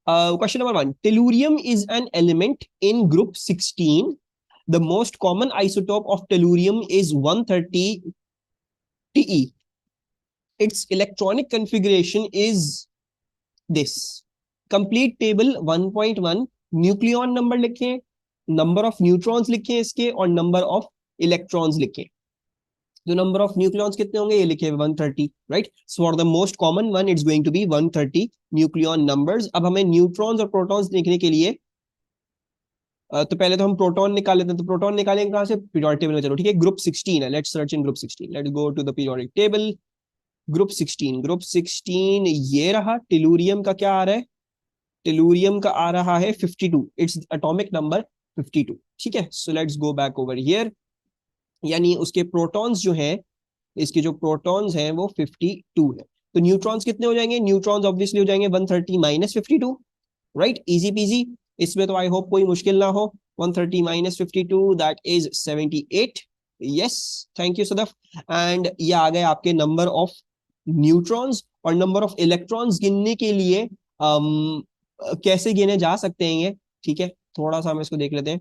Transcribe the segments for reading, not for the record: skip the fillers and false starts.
Question number 1. Tellurium is an element in group 16. The most common isotope of tellurium is 130 Te. Its electronic configuration is this. Complete table 1.1. Nucleon number लिखें, number of neutrons लिखें इसके, और number of electrons लिखें. जो number of nucleons कितने होंगे ये लिखे 130, right. So for the most common one it's going to be 130 nucleon numbers. अब हमें न्यूट्रॉन्स और प्रोटॉन्स लिखने के लिए तो पहले तो हम प्रोटॉन निकाल लेते हैं. तो प्रोटॉन निकालेंगे कहां से? पीरियोडिक टेबल में. चलो ठीक है, ग्रुप 16 है. Let's search in group 16. Let's go to the periodic table. Group 16, group 16 ये रहा. टेलुरियम का क्या आ रहा है? टेलुरियम का आ रहा है 52. Its atomic number 52. ठीक है, so let's go back over here. यानी उसके प्रोटॉन्स जो हैं, इसके जो प्रोटॉन्स हैं वो 52 है. तो न्यूट्रॉन्स कितने हो जाएंगे? न्यूट्रॉन्स ऑब्वियसली हो जाएंगे 130 माइनस 52, राइट. Easy PG. इसमें तो आई होप कोई मुश्किल ना हो. 130 minus 52 that is 78. Yes, thank you Sadaf. And ये आ गए आपके नंबर ऑफ न्यूट्रॉन्स. और नंबर ऑफ इलेक्ट्रॉन्स गिनने के लिए कैसे गिने जा सकते हैं ये? ठीक है, थोड़ा सा हम इसको देख लेते हैं.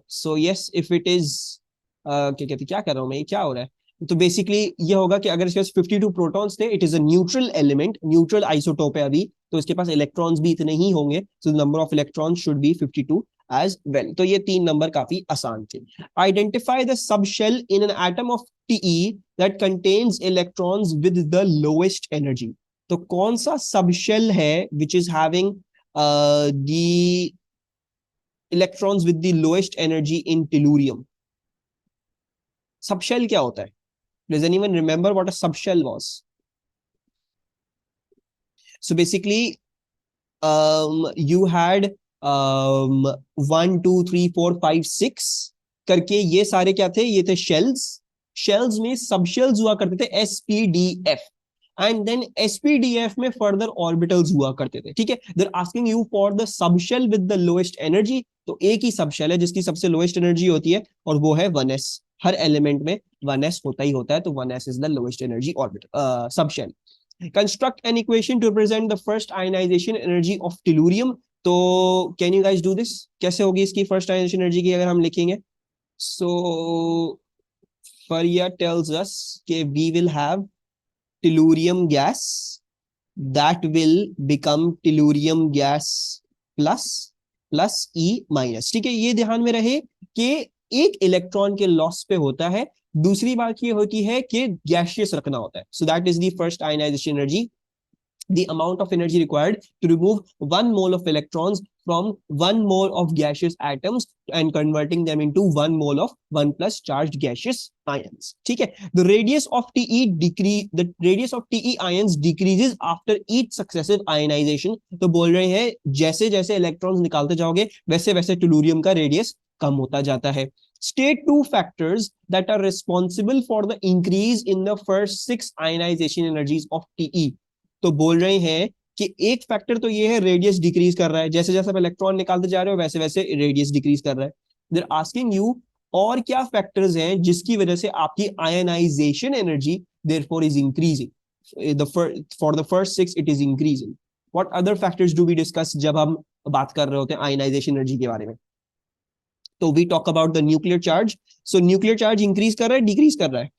So yes, if it is क्या कहते, क्या कर रहा हूं मैं, क्या हो रहा है? तो बेसिकली ये होगा कि अगर इसके पास 52 प्रोटॉन्स थे, it is a neutral element, neutral isotope है अभी, तो इसके पास इलेक्ट्रॉन्स भी इतने ही होंगे. So number of electrons should be 52 as well. तो ये 3 नंबर काफी आसान थे. Identify the subshell in an atom of T that contains electrons with the lowest energy. तो कौन सा सब शेल है which is having the electrons with the lowest energy in tellurium? Subshell क्या होता है? Does anyone remember what a subshell was? So basically, you had 1 2 3 4 5 6 करके ये सारे क्या थे? ये थे shells. Shells में subshells हुआ करते थे SPDF. एंड देन SPDF में फर्दर ऑर्बिटल्स हुआ करते थे. ठीक है, they are asking you for the subshell with the lowest energy. तो एक ही सबशेल है जिसकी सबसे लोएस्ट एनर्जी होती है, और वो है 1s. हर एलिमेंट में 1s होता ही होता है, तो 1s is the lowest energy orbital subshell. Construct an equation to represent the first ionisation energy of tellurium. तो can you guys do this? कैसे होगी इसकी फर्स्ट आयनाइजेशन एनर्जी की अगर हम लिखेंगे? सो फरिया टेल्स अस कि we will have tellurium gas that will become tellurium gas plus E minus. ठीक है, ये ध्यान में रहे कि एक इलेक्ट्रॉन के लॉस पे होता है. दूसरी बात ये होती है कि गैशियस रखना होता है. So that is the first ionisation energy. The amount of energy required to remove 1 mole of electrons from 1 mole of gaseous atoms and converting them into 1 mole of 1 plus charged gaseous ions. ठीक है, the radius of TE ions decreases after each successive ionization. तो बोल रहे हैं जैसे जैसे electrons निकालते जाओगे वैसे वैसे टेलुरियम का रेडियस कम होता जाता है. State 2 factors that are responsible for the increase in the first 6 ionization energies of TE. तो बोल रहे हैं कि एक फैक्टर तो ये है, रेडियस डिक्रीज कर रहा है. जैसे जैसे आप इलेक्ट्रॉन निकालते जा रहे हो वैसे वैसे रेडियस डिक्रीज कर रहा है. देयर आस्किंग यू और क्या फैक्टर्स हैं जिसकी वजह से आपकी ionisation energy therefore is increasing. For the first 6 it is increasing. What other factors do we discuss जब हम बात कर रहे होते हैं आयनाइजेशन एनर्जी के बारे में? तो we talk about the nuclear charge. So nuclear charge increase कर रहा है, डिक्रीज कर रहा है?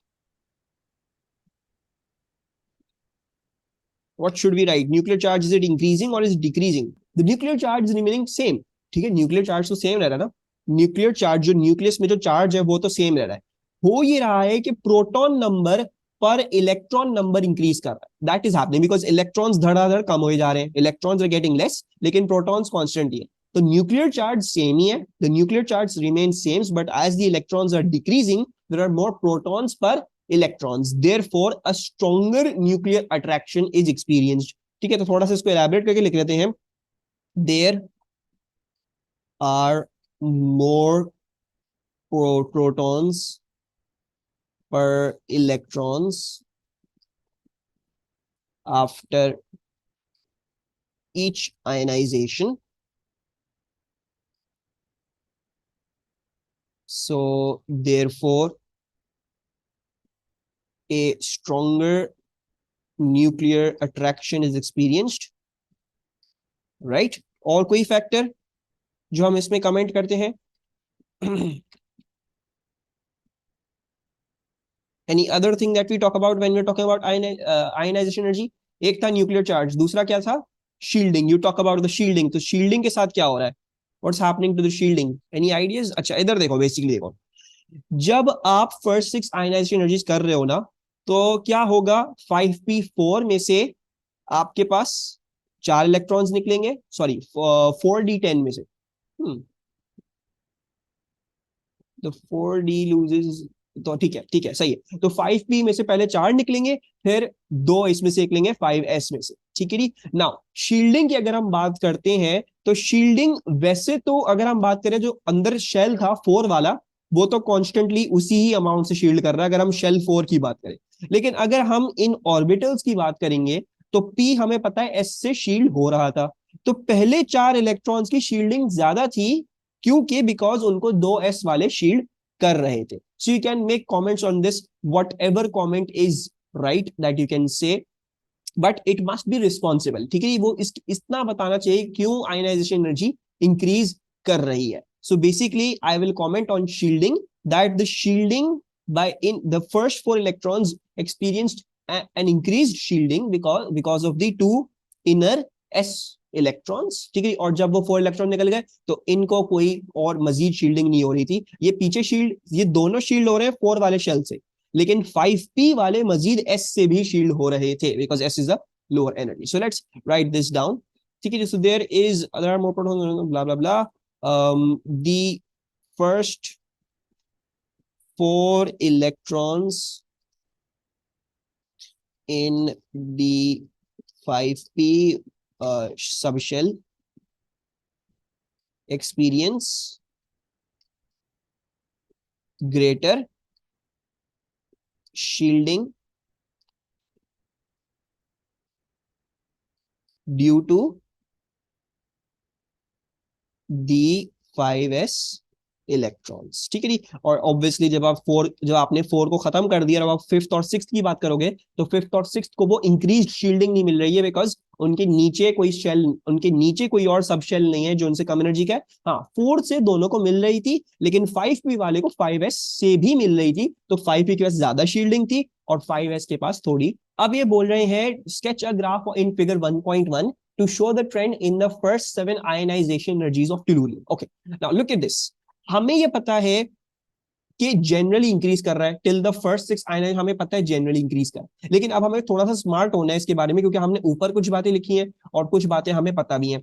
What should we write? Nuclear charge, is it increasing or is it decreasing? The nuclear charge is remaining same. ठीक है, न्यूक्लियर चार्ज तो same रह रहा है ना. न्यूक्लियर चार्ज जो न्यूक्लियस में जो चार्ज है वो तो सेम रह रहा है. हो ये रहा है कि प्रोटॉन नंबर पर इलेक्ट्रॉन नंबर इंक्रीज कर रहा है. That is happening because electrons धड़ाधड़ कम हो जा रहे हैं. इलेक्ट्रॉन्स आर गेटिंग लेस लेकिन प्रोटॉन्स कांस्टेंट ही है. तो न्यूक्लियर चार्ज सेम ही है. The nuclear charge remain same but as the electrons are decreasing there are more protons per electrons, therefore a stronger nuclear attraction is experienced. ठीक है, तो थोड़ा सा इसको elaborate करके लिख लेते हैं. There are more protons per electrons after each ionization. So therefore a stronger nuclear attraction is experienced. Right और कोई फैक्टर जो हम इसमें कमेंट करते हैं? Any other thing that we talk about when we are talking about ionisation energy? एक था nuclear charge, दूसरा क्या था? Shielding. You talk about the shielding. तो शील्डिंग के साथ क्या हो रहा है? What's happening to the shielding? Any ideas? अच्छा इधर देखो, बेसिकली देखो, जब आप फर्स्ट 6 आयनाइजेशन एनर्जीज कर रहे हो ना, तो क्या होगा? 5p4 में से आपके पास 4 इलेक्ट्रॉन्स निकलेंगे, सॉरी 4d10 में से. तो 4d लूजेस, तो ठीक है, ठीक है, सही है. तो 5p में से पहले 4 निकलेंगे, फिर 2 इसमें से निकलेंगे 5s में से. ठीक है जी. नाउ शील्डिंग की अगर हम बात करते हैं, तो शील्डिंग वैसे तो अगर हम बात करें, जो अंदर शेल था 4 वाला, वो तो कॉन्स्टेंटली उसी ही अमाउंट से शील्ड कर रहा है अगर हम शेल 4 की बात करें. लेकिन अगर हम इन ऑर्बिटल्स की बात करेंगे, तो p हमें पता है s से शील्ड हो रहा था. तो पहले 4 इलेक्ट्रॉन्स की शील्डिंग ज्यादा थी, क्योंकि बिकॉज उनको 2s वाले शील्ड कर रहे थे. सो you can make comments on this, what ever comment is right that you can say, but it must be responsible. ठीक है, वो इतना बताना चाहिए क्यों आयनाइजेशन एनर्जी इंक्रीज कर रही है. So basically I will comment on shielding, that the shielding by in the first 4 electrons experienced an increased shielding because of the 2 inner s electrons. ठीक है, और जब वो 4 इलेक्ट्रॉन निकल गए, तो इनको कोई और मजीद शील्डिंग नहीं हो रही थी. ये पीछे शील्ड, ये दोनों शील्ड हो रहे हैं 4 वाले शेल से, लेकिन 5p वाले मजीद s से भी शील्ड हो रहे थे, because s is a lower energy. So let's write this down. ठीक है, so there is other more blah blah blah. The first 4 electrons in the 5p subshell experience greater shielding due to the 5s electrons. ठीक है जी. और obviously जब आपने 4 को खत्म कर दिया और आप फिफ्थ और सिक्स्थ की बात करोगे, तो फिफ्थ और सिक्स्थ को वो इंक्रीज शील्डिंग नहीं मिल रही है, बिकॉज उनके नीचे कोई और सब शेल नहीं है जो उनसे कम एनर्जी का है. हाँ, 4 से दोनों को मिल रही थी, लेकिन 5p वाले को 5s से भी मिल रही थी, तो 5p के पास ज्यादा शील्डिंग थी और 5s के पास थोड़ी. अब ये बोल रहे हैं sketch a graph in figure 1.1 to show the trend in the first 7 ionization energies of tellurium. Okay, now look at this. हमें ये पता है कि जनरली इंक्रीज कर रहा है टिल द फर्स्ट 6 आयनाइज, हमें पता है जनरली इंक्रीज कर रहा है. लेकिन अब हमें थोड़ा सा स्मार्ट होना है इसके बारे में, क्योंकि हमने ऊपर कुछ बातें लिखी हैं और कुछ बातें हमें पता भी हैं.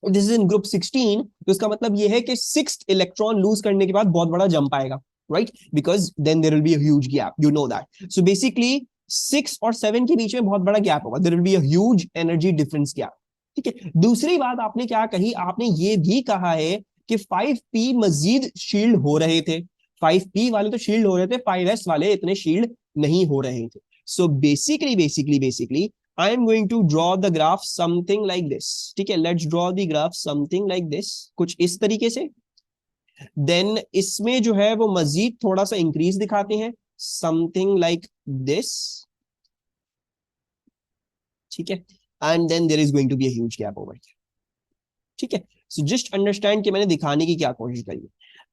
दिस इज इन ग्रुप 16, तो इसका मतलब ये है कि 6th इलेक्ट्रॉन लूज करने के बाद बहुत बड़ा जंप आएगा, right? Because then there will be a huge gap, you know that. So basically 6 और 7 के बीच में बहुत बड़ा गैप होगा, there will be a huge energy difference gap. ठीक है. दूसरी बात आपने क्या कही? आपने ये भी कहा है कि 5p मजीद शील्ड हो रहे थे. 5p वाले तो शील्ड हो रहे थे, 5s वाले इतने शील्ड नहीं हो रहे थे. So basically I am going to draw the graph something like this. ठीक है, let's draw the graph something like this, कुछ इस तरीके से. देन इसमें जो है वो मजीद थोड़ा सा इंक्रीज दिखाते हैं, समथिंग लाइक दिस. ठीक है, and then there is going to be a huge gap over here. ठीक है, सो जस्ट अंडरस्टैंड कि मैंने दिखाने की क्या कोशिश करी.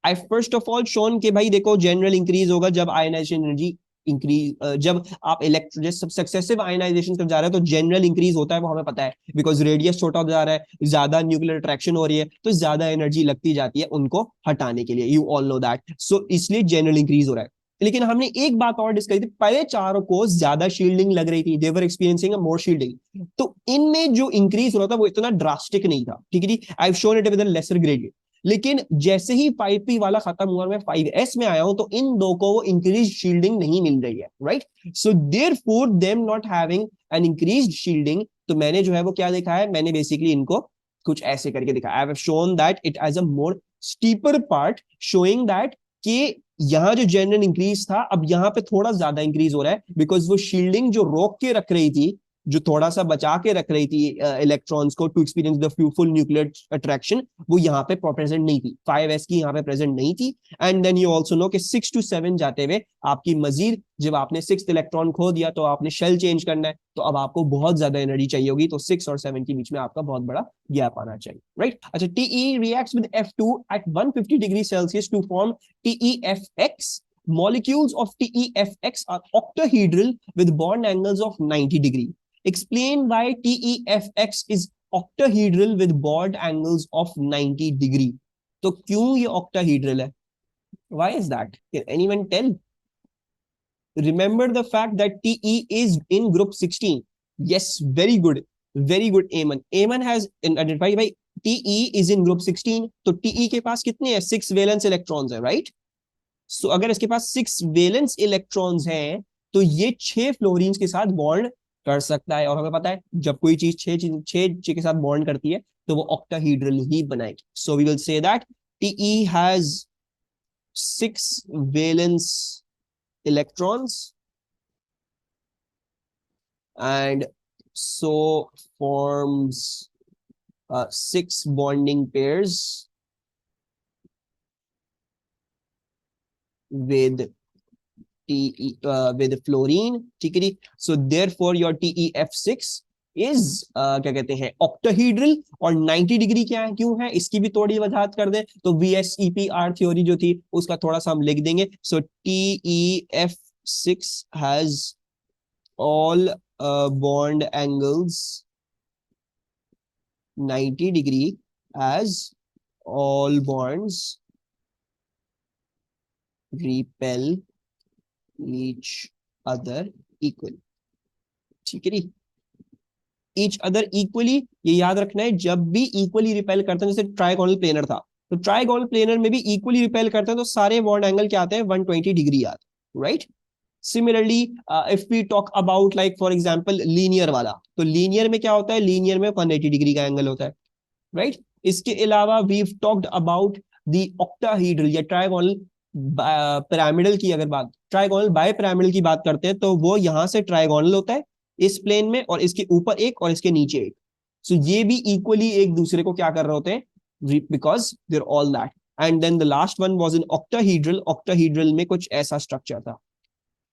आई फर्स्ट ऑफ ऑल शोन कि भाई देखो, जनरल इंक्रीज होगा जब आयनाइजेशन एनर्जी इंक्रीज, जब आप इलेक्ट्रो सक्सेसिव आयनाइजेशन कर जा रहे हो, तो जनरल इंक्रीज होता है, वो हमें पता है, बिकॉज रेडियस छोटा होता जा रहा है, ज्यादा न्यूक्लियर अट्रैक्शन हो रही है, तो ज्यादा एनर्जी लगती जाती है उनको हटाने के लिए. You all know that. So इसलिए जनरल इंक्रीज हो रहा है. लेकिन हमने एक बात और डिस्कस की थी, पहले चारों को ज्यादा शील्डिंग लग रही थी, दे वर एक्सपीरियंसिंग मोर शील्डिंग, तो इनमें जो इंक्रीज हो रहा था वो इतना ड्रास्टिक नहीं था. ठीक है जी, I have shown it with a lesser gradient. लेकिन जैसे ही 5p वाला खत्म हुआ, मैं 5s में आया हूं, तो इन दो को वो इंक्रीज शील्डिंग नहीं मिल रही है, right? So therefore them not having an increased shielding, तो मैंने जो है वो क्या देखा है, मैंने बेसिकली इनको कुछ ऐसे करके दिखाया. I have shown that it as a more steeper part, showing that कि यहां जो जनरल इंक्रीज था, अब यहां पे थोड़ा ज्यादा इंक्रीज हो रहा है, बिकॉज वो शील्डिंग जो रोक के रख रही थी, जो थोड़ा सा बचा के रख रही थी इलेक्ट्रॉन्स को to experience the full nuclear attraction, वो यहाँ पे प्रेजेंट नहीं थी, 5s की यहाँ पे प्रेजेंट नहीं थी। And then you also know कि 6 to 7 जाते हुए आपकी मजीद, जब आपने 6th इलेक्ट्रॉन खो दिया तो आपने शेल चेंज करना है, तो अब आपको बहुत ज्यादा एनर्जी चाहिए होगी, तो 6 और 7 के बीच में आपका बहुत बड़ा गैप आना चाहिए, राइट। अच्छा, TE reacts with F2 at 150 degree Celsius to form TeFx. Molecules of TeFx are octahedral with bond angles of 90 degree. Explain why TeFx is octahedral with bond angles of 90 degree. तो क्यों ये octahedral है? Why is that? Can anyone tell? Remember the fact that Te is in group 16. Yes, very good. Very good, Aman. Aman has identified by Te is in group 16. तो Te के पास कितने हैं? 6 valence electrons है, right? So अगर इसके पास 6 valence electrons हैं, तो ये 6 फ्लोरीन्स के साथ बॉन्ड कर सकता है। और हमें पता है जब कोई चीज 6 के साथ बॉन्ड करती है तो वो ऑक्टाहीड्रल ही बनाएगी। So we will say that Te has 6 valence electrons and so forms 6 bonding pairs with with fluorine, ठीक है। so therefore your TeF6 is क्या कहते हैं octahedral, और 90 डिग्री क्या है, क्यों है, इसकी भी थोड़ी वजाहत कर दें तो VSEPR थ्योरी जो थी उसका थोड़ा सा हम लिख देंगे। so TeF6 has all bond angles 90 degree as all bonds repel each other equally, ठीक है। each other equally ये याद रखना है, जब भी इक्वली रिपेल करते हैं, जैसे ट्राइगोनल प्लेनर था तो ट्राइगोनल प्लेनर में भी इक्वली रिपेल करते हैं तो सारे बॉन्ड एंगल क्या आते हैं, 120 डिग्री आते हैं, right. Similarly if we talk about like for example linear वाला, तो लीनियर में क्या होता है, लीनियर में 180 डिग्री का एंगल होता है, राइट। इसके अलावा we talked about the octahedral या ट्राइगोनल पिरामिडल की, अगर बात ट्राइगोनल बाय पिरामिडल की बात करते हैं तो वो यहां से ट्राइगोनल होता है इस प्लेन में, और इसके ऊपर एक और इसके नीचे एक। सो ये भी इक्वली एक दूसरे को क्या कर रहे होते हैं, because there all that. And then the last one was in octahedral, octahedral में कुछ ऐसा स्ट्रक्चर था,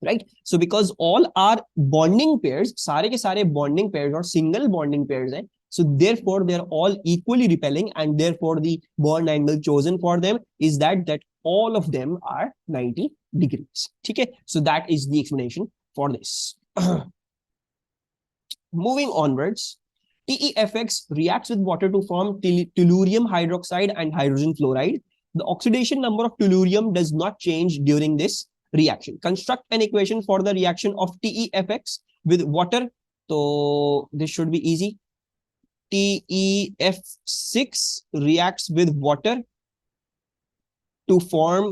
right. So because all are bonding pairs, सारे के सारे बॉन्डिंग पेयर्स और सिंगल बॉन्डिंग पेयर्स हैं, so therefore they are all equally repelling and therefore the bond angle chosen for them is that all of them are 90 degrees, ठीक है। so that is the explanation for this. Moving onwards, TeFx reacts with water to form tellurium hydroxide and hydrogen fluoride. The oxidation number of tellurium does not change during this reaction. Construct an equation for the reaction of TeFx with water. So this should be easy. TeF6 reacts with water to form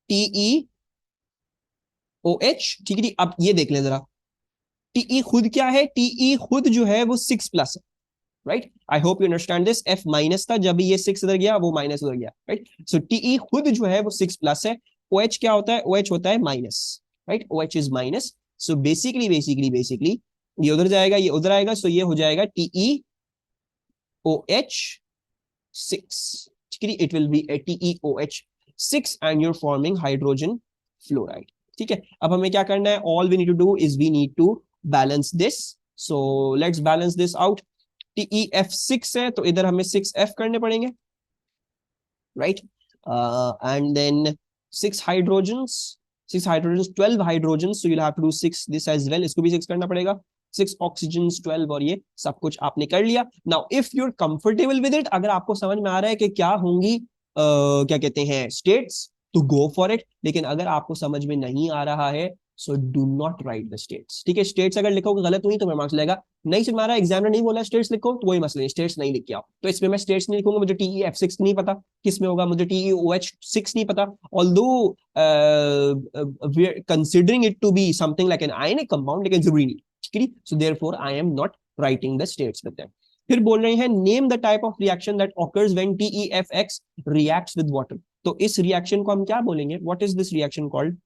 TeOH, ठीक है। अब ये देख लें जरा, Te खुद क्या है, Te खुद जो है वो 6 प्लस है, right. I hope you understand this. F minus था, जब ये 6 इधर गया वो माइनस उधर गया, राइट। सो Te खुद जो है वो 6 प्लस है। OH क्या होता है, OH होता है minus, right. OH is minus. So basically ये उधर जाएगा ये उधर आएगा, सो ये हो जाएगा TeOH6, ठीक है। It will be TeOH6 and you're forming hydrogen fluoride, ठीक है। अब हमें क्या करना है, all we need to do is we need to balance this. So let's balance this out. TeF6 है तो इधर हमें 6F करने पड़ेंगे, right. And then 6 hydrogens 12 hydrogens, so you will have to do 6 this as well, इसको भी 6 करना पड़ेगा। 6 ऑक्सीजन 12, और ये सब कुछ आपने कर लिया। Now if you are comfortable with it, अगर आपको समझ में आ रहा है कि क्या होंगी क्या कहते हैं स्टेट्स, तो गो फॉर इट। लेकिन अगर आपको समझ में नहीं आ रहा है, so do not right the states, ठीक है। स्टेट्स अगर लिखोगे गलत हुई तो मेरा मार्क्स लगेगा। नहीं समझ में आ रहा है, एग्जामिनर नहीं बोला स्टेट्स लिखो, तो वही मसला है, स्टेट्स नहीं लिख के आओ। तो इसमें मैं स्टेट्स नहीं लिखूंगा, मुझे TeF6 नहीं पता किस में होगा, मुझे TeOH6 नहीं पता, although considering it to be something like an ionic compound, लेकिन जरूरी नहीं, ठीक है। So therefore I am not writing the states with them. फिर बोल रहे हैं name the type of reaction that occurs when TeFx reacts with water. तो इस रिएक्शन को हम क्या बोलेंगे, what is this reaction called?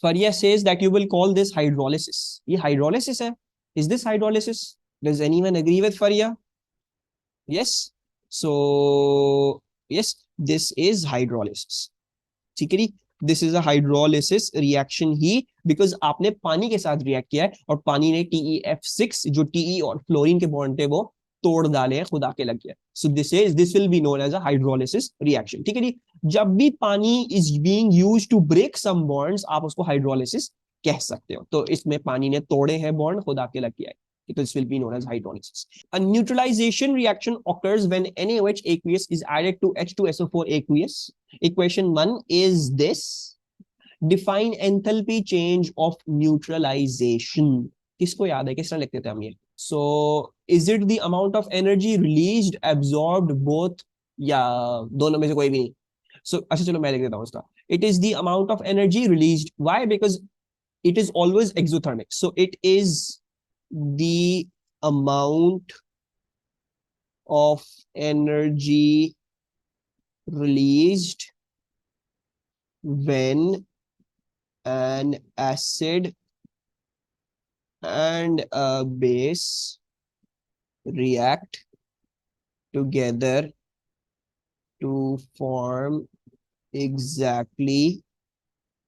Faria says that you will call this hydrolysis. ये hydrolysis है. Is this hydrolysis? Does anyone agree with Faria? Yes. So yes, this is hydrolysis. ठीक है जी. This is a hydrolysis reaction he, because आपने पानी के साथ react किया है और पानी ने TeF6 जो TE और फ्लोरीन के बॉन्ड थे वो तोड़ डाले हैं, खुदा के लग गया. So this will be known as a hydrolysis reaction. ठीक है जी. जब भी पानी is being used to break some bonds, आप उसको हाइड्रोलिसिस कह सकते हो. तो इसमें पानी ने तोड़े हैं बॉन्ड, खुदा के लग गया है. This will be known as hydrolysis. A neutralization reaction occurs when NaOH aqueous is added to H2SO4 aqueous. Equation 1 is this. Define enthalpy change of neutralization. किसको याद है, किस तरह लिखते थे हम ये? So is it the amount of energy released, absorbed, both, या दोनों में से कोई भी नहीं? So अच्छा चलो मैं लिख देता हूँ इसका. It is the amount of energy released. Why? Because it is always exothermic. So it is the amount of energy released when an acid and a base react together to form exactly,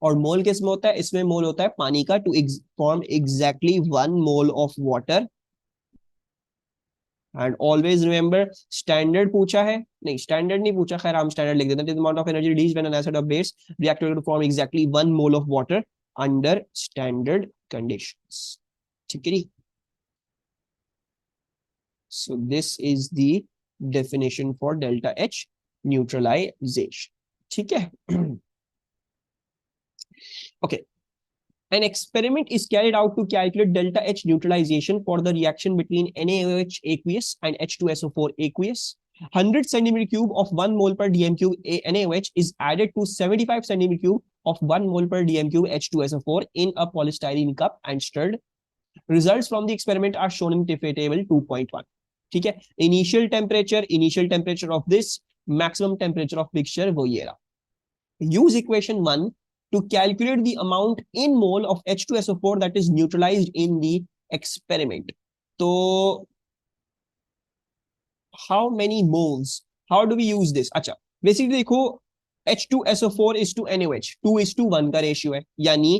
और मोल किसमें होता है? इसमें मोल होता है पानी का. To form exactly 1 mole of water. And always remember, standard पूछा है नहीं, स्टैंडर्ड नहीं पूछा, खैर हम स्टैंडर्ड लिख देते हैं. Amount of energy release when an acid और base react to form exactly 1 mole of water under standard conditions. ठीक है जी. So this is the definition for delta H neutralisation. ठीक है. Okay. An experiment is carried out to calculate delta H neutralization for the reaction between NaOH aqueous and H2SO4 aqueous. 100 centimeter cube of 1 mole per dm cube NaOH is added to 75 centimeter cube of 1 mole per dm cube H2SO4 in a polystyrene cup and stirred. Results from the experiment are shown in table 2.1. ठीक है. Initial temperature of this, maximum temperature of mixture वो ये रहा. Use equation 1 to calculate the amount in mole of H2SO4 that is neutralized in the experiment. So how many moles? How do we use this? अच्छा, basically देखो, H2SO4 is to NaOH 2:1 का ratio है. यानी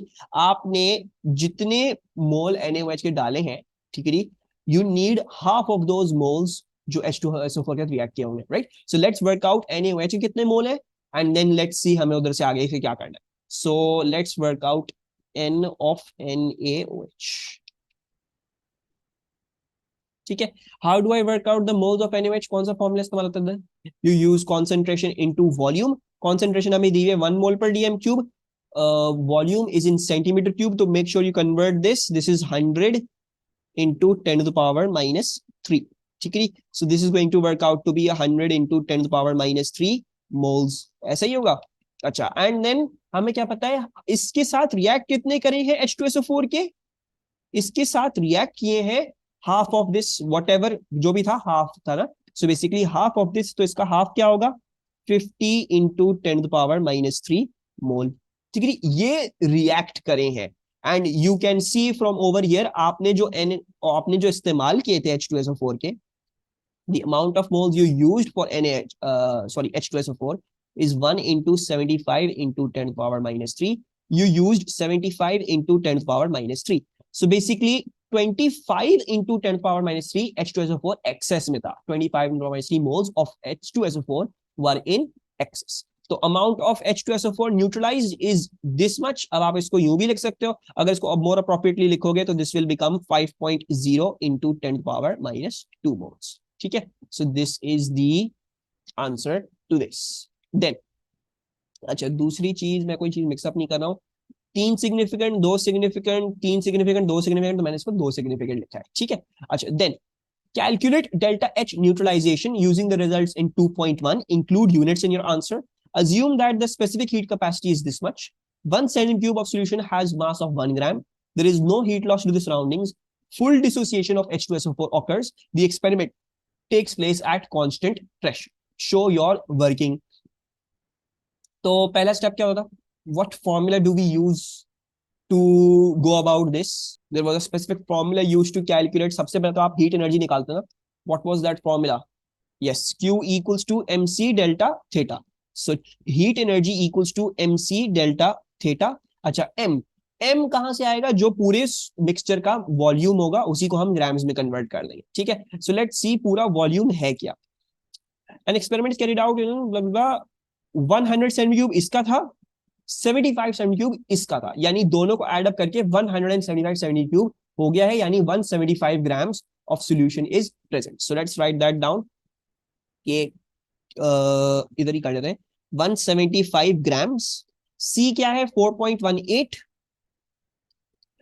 आपने जितने मोल NaOH के डाले हैं, ठीक है जी, you need half of those moles जो H2SO4 के साथ रिएक्ट किए होंगे, right? So let's work out NaOH के कितने मोल है, एंड देन लेट्स सी हमें उधर से आगे फिर क्या करना है. So let's work out N of NaOH. ठीक है. How do I work out the moles of NaOH? कौन सा फॉर्मूला इस्तेमाल होता है? You use concentration into volume. Concentration हमें दी है 1 mole per dm cube. Volume is in centimeter cube. तो make sure you convert this. This is 100 into 10 to the power minus 3. ठीक है. So this is going to work out to be 100 into 10 to the power minus 3 moles. ऐसा ही होगा. अच्छा, and then हमें क्या पता है, इसके साथ रिएक्ट कितने करे हैं H2SO4 के? इसके साथ रिएक्ट किए हैं हाफ ऑफ दिस, व्हाटएवर जो भी था, हाफ था ना. So basically half of this, तो इसका हाफ क्या होगा? 50 into 10 to the power minus 3 मोल. ठीक है. ये रिएक्ट करे हैं. And you can C from over here, आपने जो इस्तेमाल किए थे H2SO4 के, the amount of moles you used for H2SO4 is 1 into 75 into 10 to the power minus 3. You used 75 into 10 to the power minus 3. So basically 25 into 10 to the power minus 3 H2SO4 excess में था. 25 into minus 3 moles of H2SO4 were in excess. तो amount of H2SO4 neutralized is this much. अब आप इसको यूं भी लिख सकते हो. अगर इसको अब more appropriately लिखोगे तो this will become 5.0 into 10 to the power minus 2 moles. ठीक है. So this is the answer to this. Then अच्छा, दूसरी चीज, मैं कोई चीज मिक्सअप नहीं कर रहा हूँ. 3 सिग्निफिकेंट, 2 सिग्निफिकेंट, 3 सिग्निफिकेंट, 2 सिग्निफिकेंट, तो मैंने इसको 2 सिग्निफिकेंट लिखा है. ठीक है. अच्छा, then calculate delta H neutralization using the results in 2.1. Include units in your answer. Assume that the specific heat capacity is this much. 1 centimeter cube of solution has mass of 1 gram. There is no heat loss to the surroundings. Full dissociation of H2SO4 occurs. The experiment takes place at constant pressure. Show your working. तो पहला step क्या होता? What formula do we use to go about this? There was a specific formula used to calculate. सबसे पहले तो आप heat energy निकालते ना. What was that formula? Yes, Q equals to mc delta theta. So heat energy equals to mc delta theta. अच्छा, m कहां से आएगा? जो पूरे मिक्सचर का वॉल्यूम होगा उसी को हम ग्राम्स में कन्वर्ट कर देंगे. ठीक है, सो लेट्स सी पूरा वॉल्यूम है क्या. An experiment carried out 100 centimetre इसका था, 75 सेंटीमीटर इसका था, यानी दोनों को ऐड अप करके 175 सेंटीमीटर हो गया है, यानी 175 grams of solution is present. So let's right that down. ये इधर ही कर देते हैं. 175 ग्राम्स. सी क्या है? 4.18.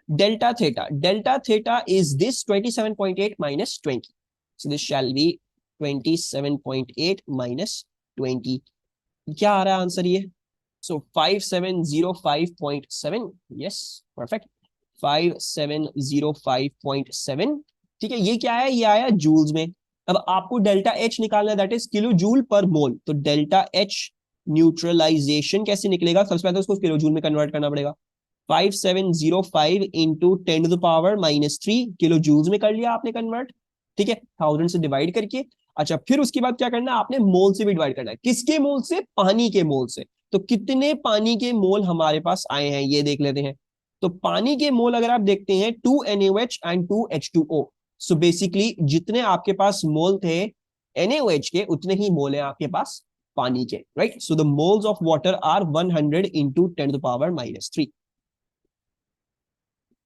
delta theta is this 27.8 minus 20. So this shall be 27.8 minus 20. क्या आ रहा है आंसर ये? So 5705.7. yes, perfect. 5705.7. ठीक है, ये क्या है? ये आया जूल्स में. अब आपको डेल्टा एच निकालना है, that is kilo joule per मोल. तो डेल्टा एच न्यूट्रलाइजेशन कैसे निकलेगा? सबसे पहले तो उसको किलो जूल में कन्वर्ट करना पड़ेगा. 5705 into 10 to the power -3 kilo joules में कर लिया आपने कन्वर्ट. ठीक है, 1000 से डिवाइड करके. अच्छा, फिर उसके बाद क्या करना है? आपने मोल से भी डिवाइड करना है. किसके मोल से? पानी के मोल से. तो कितने पानी के मोल हमारे पास आए हैं ये देख लेते हैं. तो पानी के मोल अगर आप देखते हैं 2 NaOH and 2 H2O. So basically जितने आपके पास मोल थे NaOH के, उतने ही मोल है आपके पास पानी के. Right, so the moles of water are 100 into 10 to the power -3.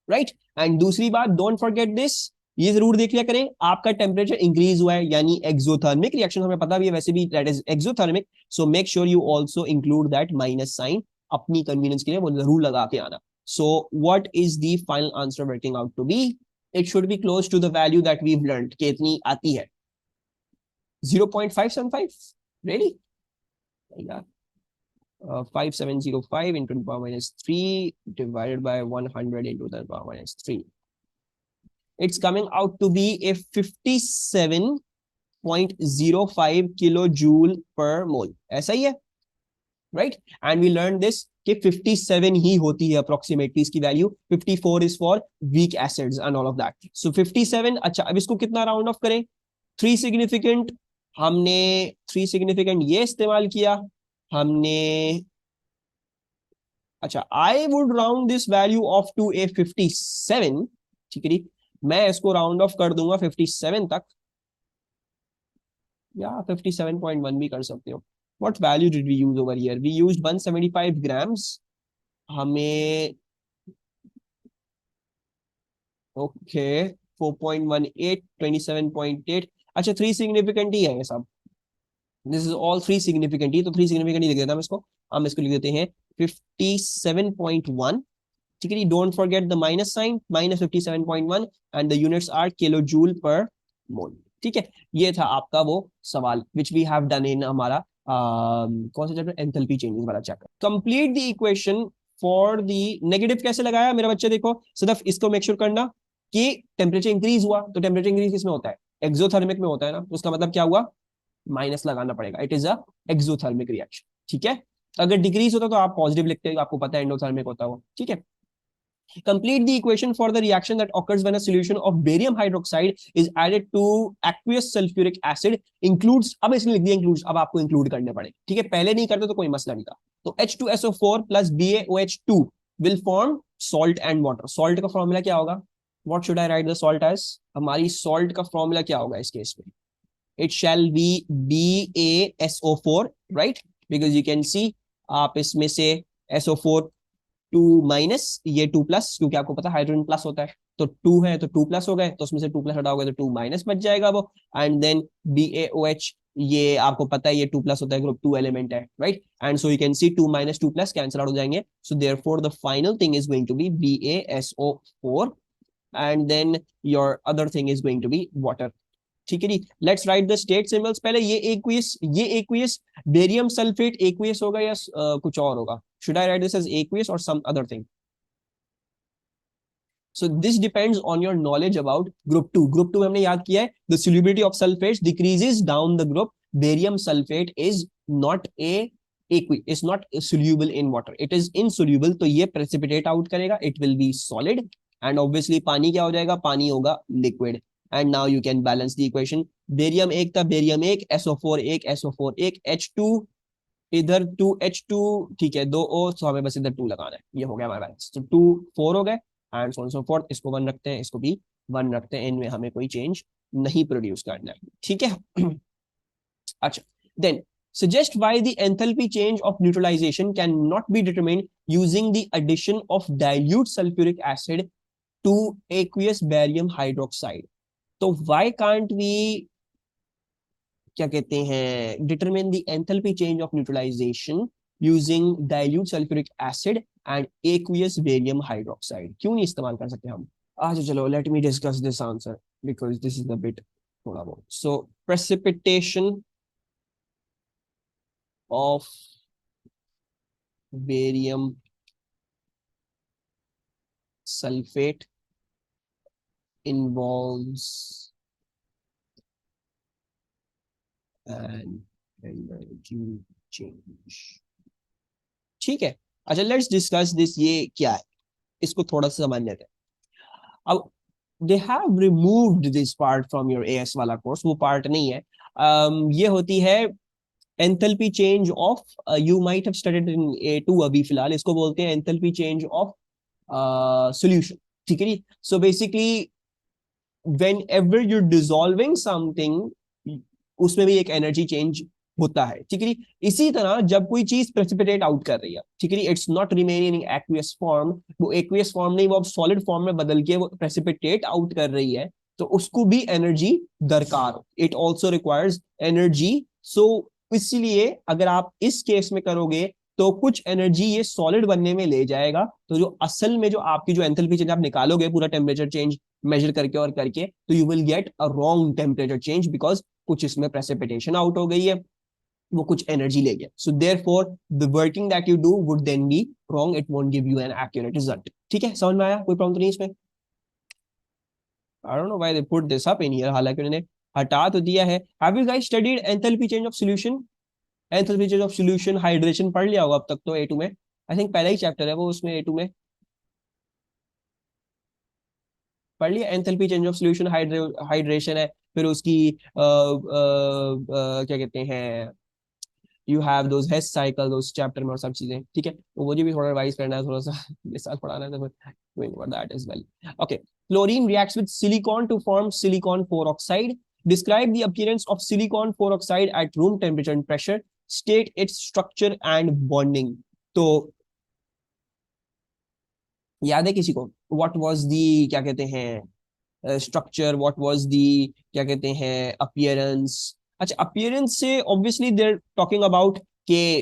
Right, and दूसरी बात, डोंट फॉरगेट दिस, ये जरूर देख लिया करें, आपका टेम्परेचर इंक्रीज हुआ है, यानी एक्सोथर्मिक रिएक्शन हमें पता भी है वैसे भी, that is exothermic. So make sure you also include that minus sign. अपनी कन्वीनियंस के लिए वो जरूर लगा के आना. So what is the final answer working out to be? It should be close to the value that we have learned. कितनी आती है? 0.575. Really? 5705 into 10 power -3 divided by 100 into 10 power -3. It's coming out to be a 57.05 kilojoule per mole. ऐसा ही है, right? And we learned this कि 57 ही होती है approximately इसकी value. 54 is for weak acids and all of that. So 57. अच्छा, अब इसको कितना राउंड ऑफ करें? 3 significant. हमने 3 significant ये इस्तेमाल किया हमने. अच्छा, I would round this value off to a 57. ठीक है, मैं इसको राउंड ऑफ कर दूंगा 57 तक, या 57.1 भी कर सकते हो. What value did we use over here? We used 175 grams. हमें ओके 4.18 27.8. अच्छा, 3 सिग्निफिकेंट ही है ये सब. दिस इज ऑल 3 सिग्निफिकेंट ही, तो 3 सिग्निफिकेंट ही लिख देता हम इसको. हम इसको लिख देते हैं 57.1. ठीक है, don't forget the minus sign. -57.1 and the units are kilo joule per mole. ठीक है, ये था आपका वो सवाल which we have done in हमारा कौन सा चैप्टर? एंथैल्पी चेंजेस वाला chapter. Complete the equation for the negative. कैसे लगाया मेरा बच्चा? देखो सिर्फ इसको मेक श्योर करना कि टेम्परेचर इंक्रीज हुआ. तो टेम्परेचर इंक्रीज किसमें होता है? एक्सोथर्मिक में होता है ना. तो उसका मतलब क्या हुआ? माइनस लगाना पड़ेगा. It is a exothermic reaction. ठीक है, अगर डिक्रीज होता तो आप पॉजिटिव लिखते हैं, आपको पता है एंडोथर्मिक होता है वो. ठीक है, complete the equation for the reaction that occurs when a solution of barium hydroxide is added to aqueous sulfuric acid. includes, अब इसने लिख दिया includes, अब आपको include करने पड़ेंगे. ठीक है, पहले नहीं करते तो कोई मसला नहीं था. तो H2SO4 plus BaOH2 will form salt and water. salt का फॉर्मूला क्या होगा? what should I write the salt as? हमारी salt का फॉर्मूला क्या होगा इस केस में? it shall be BaSO4, right? because you can see आप इसमें से SO4 2 माइनस, ये 2 प्लस, क्योंकि आपको पता है हाइड्रोजन प्लस होता है. तो 2 है तो 2 प्लस हो गए, तो उसमें से 2 प्लस हटाओगे तो 2 माइनस बच जाएगा वो. एंड देन BaOH, ये आपको पता है ये 2 प्लस होता है, ग्रुप 2 एलिमेंट है, right? And so you can see 2 minus 2 plus cancel out हो जाएंगे. So therefore the final thing is going to be BaSO4 and then your other thing is going to be water. ठीक है जी, let's write the state symbols. पहले ये aqueous barium sulphate aqueous होगा या कुछ और होगा? should I write this as aqueous or some other thing? So this depends on your knowledge about group 2. group 2 हमने याद किया है, the solubility of sulfates decreases down the group. barium sulfate is not a equi is not soluble in water, it is insoluble, तो ये precipitate out करेगा, it will B solid, and obviously पानी क्या हो जाएगा, पानी होगा liquid. And now you can balance the equation. Barium एक था, बेरियम एक, SO4 एक, SO4 एक, H2 इधर 2H2, ठीक है, 2O, तो हमें बस इधर 2 लगाना है, ये हो गया हमारा बैलेंस। तो 2 4 हो गए, and so on so fourth, इसको 1 रखते हैं, इसको भी 1 रखते हैं, इनमें हमें कोई चेंज नहीं प्रोड्यूस करना है, ठीक है। अच्छा, then suggest why the enthalpy change of neutralization cannot be determined using the addition of dilute sulfuric acid to aqueous barium hydroxide। तो why can't we, क्या कहते हैं, determine the enthalpy change of neutralisation using dilute sulphuric acid and aqueous barium hydroxide, क्यों नहीं इस्तेमाल कर सकते हम? अच्छा चलो, let me discuss this answer because this is the bit थोड़ा बहुत। So precipitation of barium sulphate involves an energy change, ठीक है। अच्छा, लेट्स डिस्कस दिस, ये क्या है, इसको थोड़ा सा समझ लेते हैं। अब they have removed this part from your as वाला कोर्स, वो पार्ट नहीं है। ये होती है enthalpy change of, you might have studied in A2, अभी फिलहाल इसको बोलते हैं एंथैल्पी चेंज ऑफ सॉल्यूशन, ठीक है। So basically whenever you're dissolving something, उसमें भी एक एनर्जी चेंज होता है, ठीक है। इसी तरह जब कोई चीज प्रेसिपिटेट आउट कर रही है, ठीक है, it's not remaining in aqueous form, वो एक्वियस फॉर्म नहीं, वो अब सॉलिड फॉर्म में बदल के वो प्रेसिपिटेट आउट कर रही है, तो उसको भी एनर्जी दरकार, इट ऑल्सो रिक्वायर्स एनर्जी। सो इसलिए अगर आप इस केस में करोगे तो कुछ एनर्जी ये सॉलिड बनने में ले जाएगा, तो जो असल में जो आपकी जो एंथैल्पी चेंज आप निकालोगे पूरा टेम्परेचर चेंज मेजर करके और करके, तो you will get a wrong temperature change, because कुछ इसमें प्रेसिपिटेशन आउट हो गई है, वो कुछ एनर्जी ले गया। So therefore the working that you do would then be wrong, it won't give you an accurate result, ठीक है। समझ में आया? कोई प्रॉब्लम तो नहीं इसमें? आई don't know why they put this up in here, हालांकि उन्होंने हटा तो दिया है। Have you guys studied enthalpy change of solution? Enthalpy change of solution hydration पढ़ लिया होगा अब तक तो A2 में, आई थिंक पहला ही चैप्टर है वो उसमें, A2 में पढ़ लिया। Enthalpy change of solution hydration है, फिर उसकी क्या कहते हैं, you have those Hess cycle those chapter में और सब चीजें, ठीक है। तो मुझे भी थोड़ा रिवाइज करना है, थोड़ा सा इस साल पढ़ाना है, तो doing for that as well. Okay, chlorine reacts with silicon to form silicon 4 oxide, describe the appearance of silicon 4 oxide at room temperature and pressure, state its structure and bonding. तो याद है किसी को व्हाट वाज दी, क्या कहते हैं, structure, what was the, क्या कहते हैं, अपीयरेंस? अच्छा, अपीयरेंस से ऑब्वियसली देर टॉकिंग अबाउट के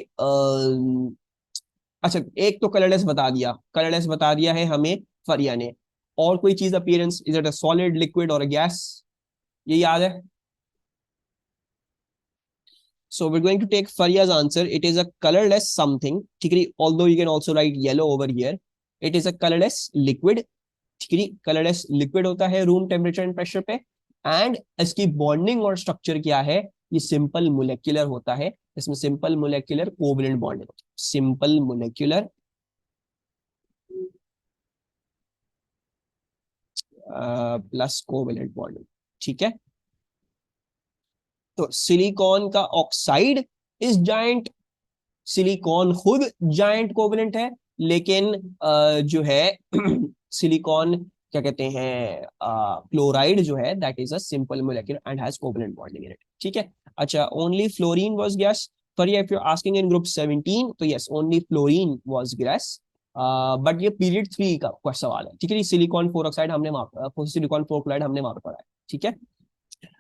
अच्छा, एक तो कलरलेस बता दिया, कलरलेस बता दिया है हमें फरिया ने, और कोई चीज appearance, is it a solid, liquid और गैस, ये याद है? So we're going to take Faria's answer. It is a colorless something. ठीक है, although you can also write yellow over here. It is a colorless liquid. ठीक है, colorless liquid होता है रूम टेम्परेचर एंड प्रेशर पे, and इसकी bonding और structure क्या है, ये सिंपल मोलेक्युलर होता है, इसमें simple molecular covalent bonding, simple molecular plus covalent bonding, ठीक है। तो सिलिकॉन का ऑक्साइड इज जाइंट, सिलिकॉन खुद जायंट कोवेलेंट है, लेकिन जो है सिलिकॉन, क्या कहते हैं, क्लोराइड जो है, that is a simple molecule and has covalent bonding in it, ठीक है। अच्छा, only fluorine was gas, for if you asking in group 17, तो yes only fluorine was gas, but ये पीरियड 3 का सवाल है, ठीक है। सिलिकॉन 4 ऑक्साइड हमने वहां, सिलिकॉन 4 क्लोराइड हमने वहां पर पढ़ा है, ठीक है।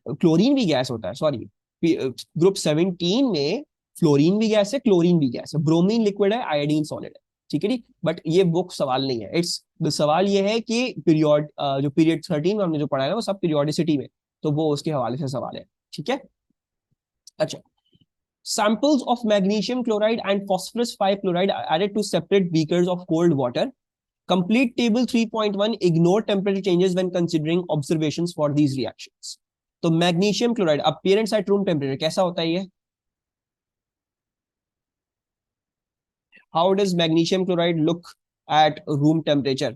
क्लोरीन भी गैस होता है, सॉरी, ग्रुप 17 में फ्लोरीन भी गैस है, क्लोरीन भी गैस है, ब्रोमीन लिक्विड है, आयोडीन सॉलिड है, ठीक है जी। बट ये बुक सवाल नहीं है, इट्स सवाल ये है कि पीरियड, जो पीरियड 13 में हमने जो पढ़ा है वो सब पीरियोडिसिटी में, तो वो उसके हवाले से सवाल है, ठीक है। अच्छा, samples of magnesium chloride and phosphorus 5 chloride are added to separate beakers of cold water. Complete table 3.1, ignore temperature changes when considering observations for these reactions. तो magnesium chloride appearance at room temperature कैसा होता है ये? How does magnesium chloride look at room temperature?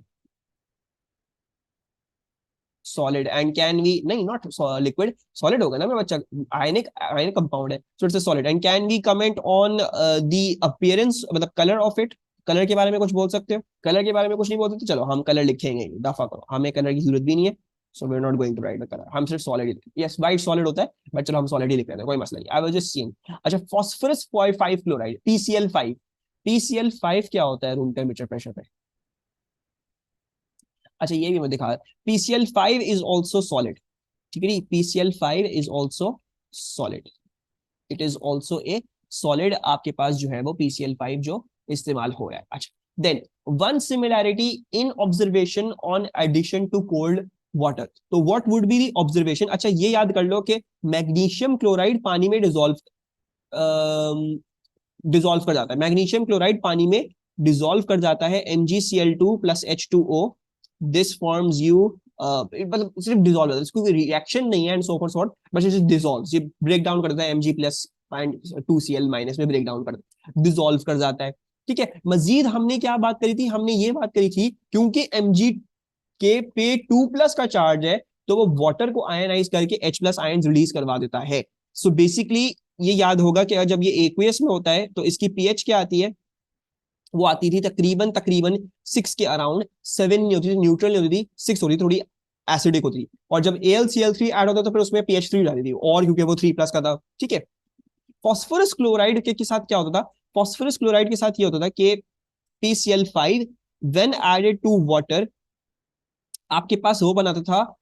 Solid. And can we, नहीं not liquid, solid होगा ना मेरा बच्चा, आयनिक आयनिक कंपाउंड है, so it's a solid. And can we comment on the appearance, मतलब कलर ऑफ इट? कलर के बारे में कुछ बोल सकते हो? कलर के बारे में कुछ नहीं बोल सकते, चलो हम कलर लिखेंगे, दफा करो, हमें कलर की जरूरत भी नहीं है. So we are not going to write the colour, हम सिर्फ सॉलिड ही लिखेंगे. यस वाइट सॉलिड होता है, बट चलो हम सॉलिड ही लिख रहे हैं, कोई मसला नहीं. I was just seeing. अच्छा, फास्फोरस 5 क्लोराइड, PCl5. PCl5 क्या होता है रूम टेम्परेचर प्रेशर पे? अच्छा ये भी मैं दिखा. PCl5 is also solid. ठीक है, PCl5 is also solid. It is also a solid. आपके पास जो है वो PCl5 जो इस्तेमाल हो रहा है. अच्छा, then one similarity in observation on addition to cold water. तो what would be the observation? अच्छा ये याद कर लो कि मैग्नीशियम क्लोराइड पानी में डिजोल्व कर जाता है. मैग्नीशियम क्लोराइड पानी में डिजोल्व कर जाता है. MgCl2 plus H2O. This forms you, मतलब सिर्फ डिजोल्व होता है, इसको कोई रिएक्शन नहीं है and so for sort, but it dissolves. ये ब्रेक डाउन कर देता है Mg plus and 2Cl minus में ब्रेक डाउन कर देता है, डिजोल्व कर जाता है. ठीक है, मजीद हमने क्या बात करी थी? हमने ये बात करी थी क्योंकि Mg के पे 2 प्लस का चार्ज है, तो वो वाटर को आयनाइज करके H प्लस आयन रिलीज करवा देता है. सो बेसिकली ये याद होगा कि जब ये एक्वियस में होता है तो इसकी पीएच क्या आती है? वो आती थी तकरीबन तकरीबन 6 के अराउंड. 7 नहीं होती थी, न्यूट्रल नहीं होती थी, 6 होती थी, थोड़ी एसिडिक होती थी. और जब AlCl3 ऐड होता तो फिर उसमें pH 3 डाली थी, और क्योंकि वो 3 प्लस का था. ठीक है, फॉस्फोरस क्लोराइड के साथ क्या होता था? फॉस्फोरस क्लोराइड के साथ ये होता था कि PCl5 when added to water, आपके पास वो बनाता था,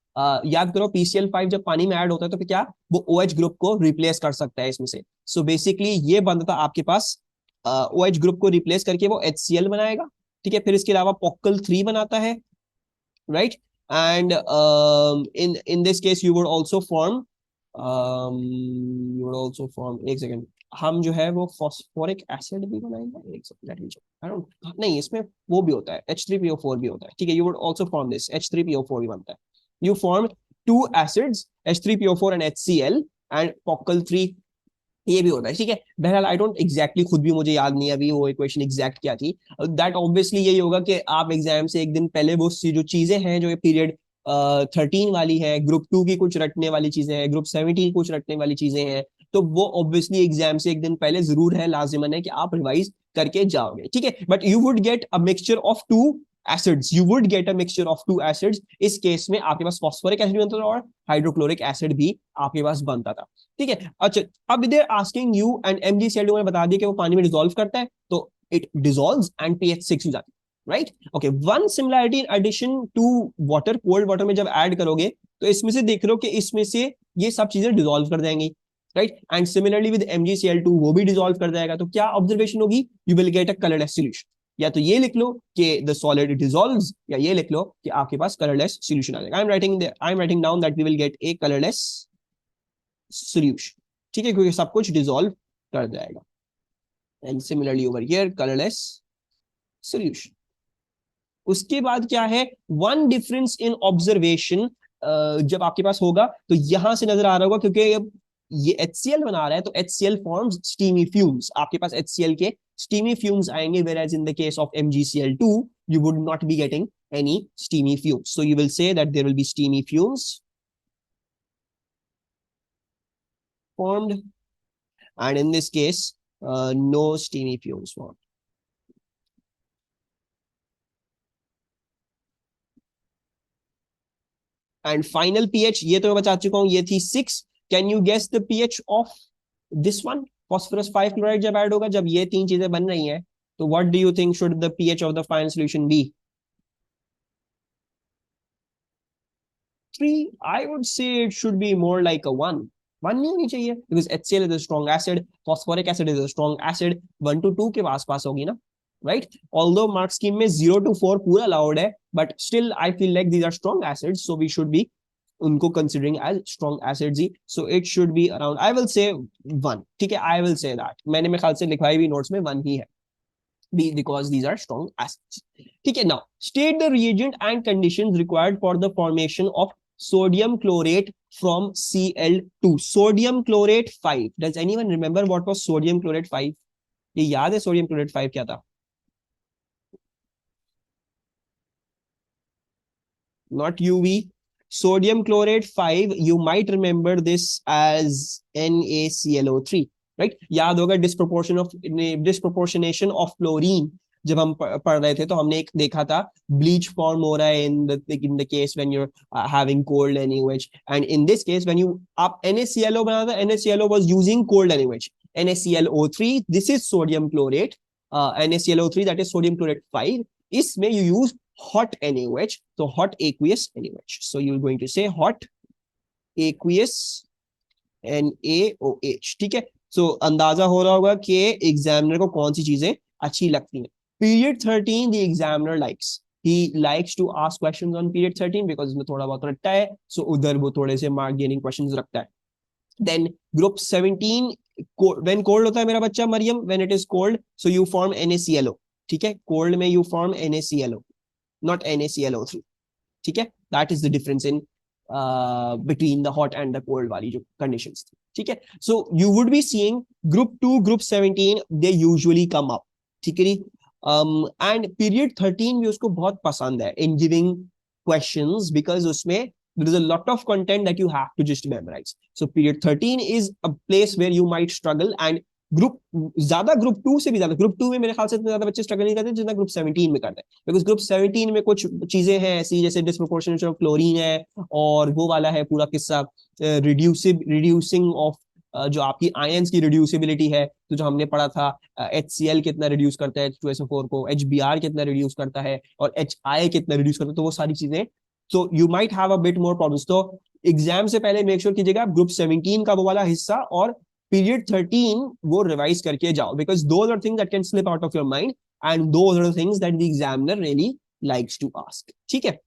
याद करो PCl5 जब पानी में ऐड होता है तो फिर क्या, वो OH ग्रुप को रिप्लेस कर सकता है इसमें से. सो बेसिकली ये बनता था आपके पास, OH ग्रुप को रिप्लेस करके वो HCl बनाएगा. ठीक है, फिर इसके अलावा POCl3 बनाता है, right. And in this case you would also form, एक सेकंड, हम जो है वो फॉस्फोरिक एसिड भी बनाएंगे. एक second, let me check. I don't, नहीं इसमें वो भी होता है, H3PO4 भी होता है. ठीक है, you would also form this, H3PO4 भी बनता है. You form two acids, H3PO4 and HCl, and POCl3, ये भी होता है. ठीक है, बहरहाल आई डोंट एग्जैक्टली, खुद भी मुझे याद नहीं अभी वो इक्वेशन एग्जैक्ट क्या थी. दैट ऑब्वियसली यही होगा कि आप एग्जाम से एक दिन पहले वो जो चीजें हैं जो ये पीरियड 13 वाली है, ग्रुप 2 की कुछ रटने वाली चीजें हैं, ग्रुप 17 की कुछ रटने वाली चीजें हैं, तो वो ऑब्वियसली एग्जाम से एक दिन पहले जरूर है, लाजिमन है कि आप रिवाइज करके जाओगे. ठीक है, but you would get a mixture of two acids, you would get a mixture of two acids. इस केस में आपके पास फॉस्फोरिक एसिड बनता था और हाइड्रोक्लोरिक एसिड भी आपके पास बनता था. ठीक है, अच्छा अब इधर आस्किंग यू एंड MgCl2 मैंने बता दिया कि वो पानी में डिसॉल्व करता है, तो इट डिसॉल्व्स एंड pH 6 हो जाती है, right. Okay, one similarity in addition to water, cold water में जब ऐड करोगे तो इसमें से देख लो कि इसमें से ये सब चीजें डिसॉल्व कर जाएंगी, right. And similarly with MgCl2 वो भी डिसॉल्व कर जाएगा. तो क्या ऑब्जर्वेशन होगी? You will get a colourless solution. या तो ये लिख लो कि द सॉलिड डिसॉल्व्स, या ये लिख लो कि आपके पास कलरलेस सॉल्यूशन आ जाएगा. I am writing down that we will get a colourless solution. ठीक है, क्योंकि सब कुछ डिसॉल्व कर जाएगा. And similarly over here colourless solution. उसके बाद क्या है? वन डिफरेंस इन ऑब्जर्वेशन जब आपके पास होगा तो यहां से नजर आ रहा होगा, क्योंकि ये HCl बना रहा है तो HCl फॉर्म्स स्टीमी फ्यूम्स. आपके पास HCl के स्टीमी फ्यूम्स आएंगे, whereas in the case of MgCl2 you would not be getting any steamy fumes. So you will say that there will be steamy fumes formed, and in this case no steamy fumes formed. And final pH ये तो मैं बता चुका हूं, ये थी 6. Can you guess the pH of this one? Phosphorus 5 chloride जब add होगा, जब ये तीन चीजें बन रही हैं, तो what do you think should the pH of the final solution be? 3. I would say it should be more like a 1. 1 नहीं होनी चाहिए, because HCl is a strong acid, phosphoric acid is a strong acid. 1 to 2 के आसपास होगी ना, right? Although mark scheme में 0 to 4 पूरा allowed है, but still I feel like these are strong acids, so we should be उनको considering as strong acids he. So it should be around, I will say 1. ठीक है, I will say that. मैंने मेरे ख्याल से लिखवाई भी नोट्स में 1 ही है, because these are strong acids. ठीक है, now state the reagent and conditions required for the formation of sodium chlorate from Cl2. Sodium chlorate 5. Does anyone remember what was sodium chlorate 5? ये याद है sodium chlorate 5 क्या था? not UV. Sodium chlorate 5, you might remember this as NaClO3, right? याद होगा disproportionation of chlorine जब हम पढ़ रहे थे तो हमने एक देखा था ब्लीच फॉर्म हो रहा है in the case when you are having cold NaOH, and in this case when you आप NaClO बनाते हैं, NaClO was using cold NaOH. NaClO3, this is sodium chlorate, NaClO3 that is sodium chlorate 5. इसमें you use hot NaOH, so hot aqueous NaOH. So you're going to say hot aqueous NaOH. ठीक है, so अंदाजा हो रहा होगा कि examiner को कौन सी चीजें अच्छी लगती हैं. Period 13, the examiner likes. He likes to ask questions on period 13 because इसमें थोड़ा बहुत रट्टा है, so उधर वो थोड़े से mark gaining questions रखता है. Then group 17, when cold होता है मेरा बच्चा Maryam, when it is cold, so you form NaClO. ठीक है, cold में you form NaClO, not NaClO3. ठीक है, that is the difference in between the hot and the cold वाली जो conditions थी. ठीक है, so you would be seeing group 2, group 17, they usually come up. ठीक है, and period 13 भी उसको बहुत पसंद है in giving questions because उसमें there is a lot of content that you have to just memorize. So period 13 is a place where you might struggle, and group ज्यादा group 2 से भी ज्यादा, ग्रुप 2 में मेरे ख्याल से इतने ज्यादा बच्चे स्ट्रगल नहीं करते जितना ग्रुप 17 में करते हैं, बिकॉज ग्रुप 17 में कुछ चीजें हैं ऐसी जैसे डिस्प्रोपोर्शनेशन ऑफ क्लोरीन है, और वो वाला है पूरा किस्सा रिड्यूसिंग ऑफ जो आपकी आयंस की रिड्यूसिबिलिटी है, तो जो हमने पढ़ा था HCl कितना रिड्यूस करता है H2SO4 को, HBr कितना रिड्यूस करता है, और HI कितना रिड्यूस करता है, तो वो सारी चीजें. So you might have a bit more problems. तो एग्जाम से पहले मेक श्योर कीजिएगा ग्रुप 17 का वो वाला हिस्सा और पीरियड 13 वो रिवाइज करके जाओ, because those are things that can slip out of your mind and those are things that the examiner really likes to ask. ठीक है,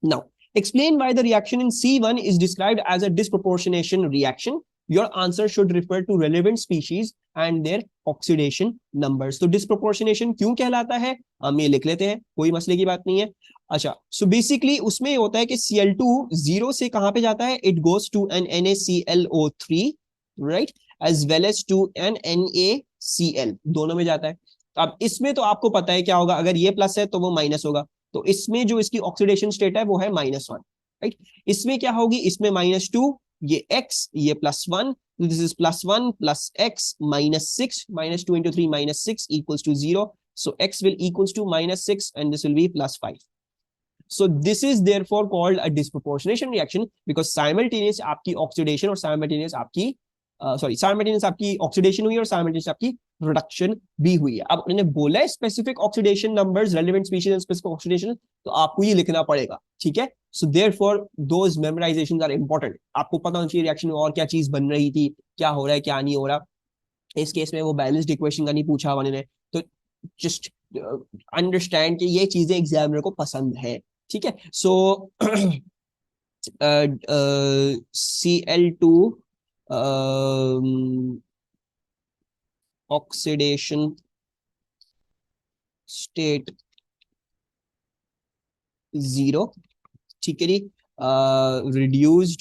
now explain why the reaction in C1 is described as a disproportionation reaction. Your answer should refer to relevant species and their oxidation numbers. तो disproportionation क्यों कहलाता है हम ये लिख लेते हैं, कोई मसले की बात नहीं है. अच्छा, so basically उसमें होता है कि Cl2 0 से कहां पे जाता है, it goes to an NaClO3, right, as well as to an NaCl, दोनों में जाता है. अब इसमें तो आपको पता है क्या होगा, अगर ये प्लस है तो वो माइनस होगा, तो इसमें जो इसकी ऑक्सीडेशन स्टेट है वो है -1, राइट. इसमें क्या होगी, इसमें -2, ये x, ये +1, this is +1 plus x -6, -2 into 3 -6 equals to 0, so x will equals to -6 and this will be +5. So this is therefore called a disproportionation reaction because simultaneous आपकी oxidation और simultaneous आपकी simultaneous आपकी ऑक्सीडेशन हुई और simultaneous आपकी reduction भी हुई है. अब मैंने बोला है specific oxidation numbers, relevant species and specific oxidation, तो आपको ये लिखना पड़ेगा. ठीक है, so therefore those memorisations are important. आपको पता होना चाहिए रिएक्शन में और क्या चीज बन रही थी, क्या हो रहा है क्या नहीं हो रहा. इस केस में वो बैलेंस्ड इक्वेशन का नहीं पूछा वाले ने, तो जस्ट अंडरस्टैंड कि ये चीजें एग्जामिनर को पसंद है. ठीक है, सो Cl2 oxidation state 0, ठीक है जी, reduced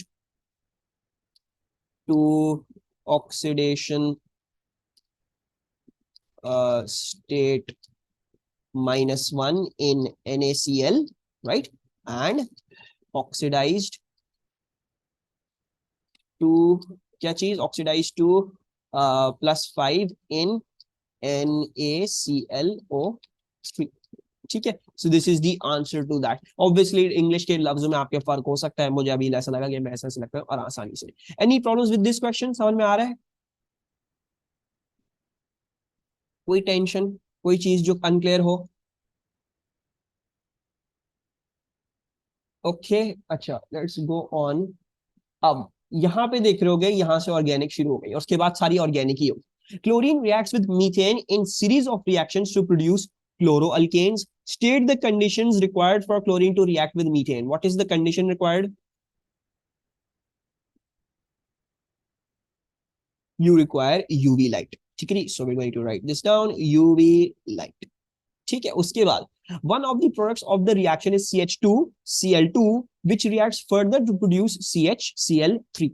to oxidation state -1 in NaCl, right, and oxidized to क्या चीज, oxidized to +5 in NaClO3. ठीक है, so this is the answer to that. Obviously English के लफ्जों में आपके फर्क हो सकता है, मुझे अभी ऐसा लगा कि मैं ऐसा लगता है और आसानी से. Any problems with this question, समझ में आ रहा है, कोई टेंशन, कोई चीज जो अनक्लियर हो? ओके, अच्छा लेट्स गो ऑन. अब यहाँ पे देख रहे होगे, यहाँ से ऑर्गेनिक शुरू हो गई और उसके बाद सारी ऑर्गेनिक ही होगी. Chlorine reacts with methane in series of reactions to produce chloroalkanes. State the conditions required for chlorine to react with methane. What is the condition required? You require UV light. ठीक है, so we're going to write this down, UV light. ठीक है, उसके बाद one of the products of the reaction is Cl2, which reacts further to produce CHCl3.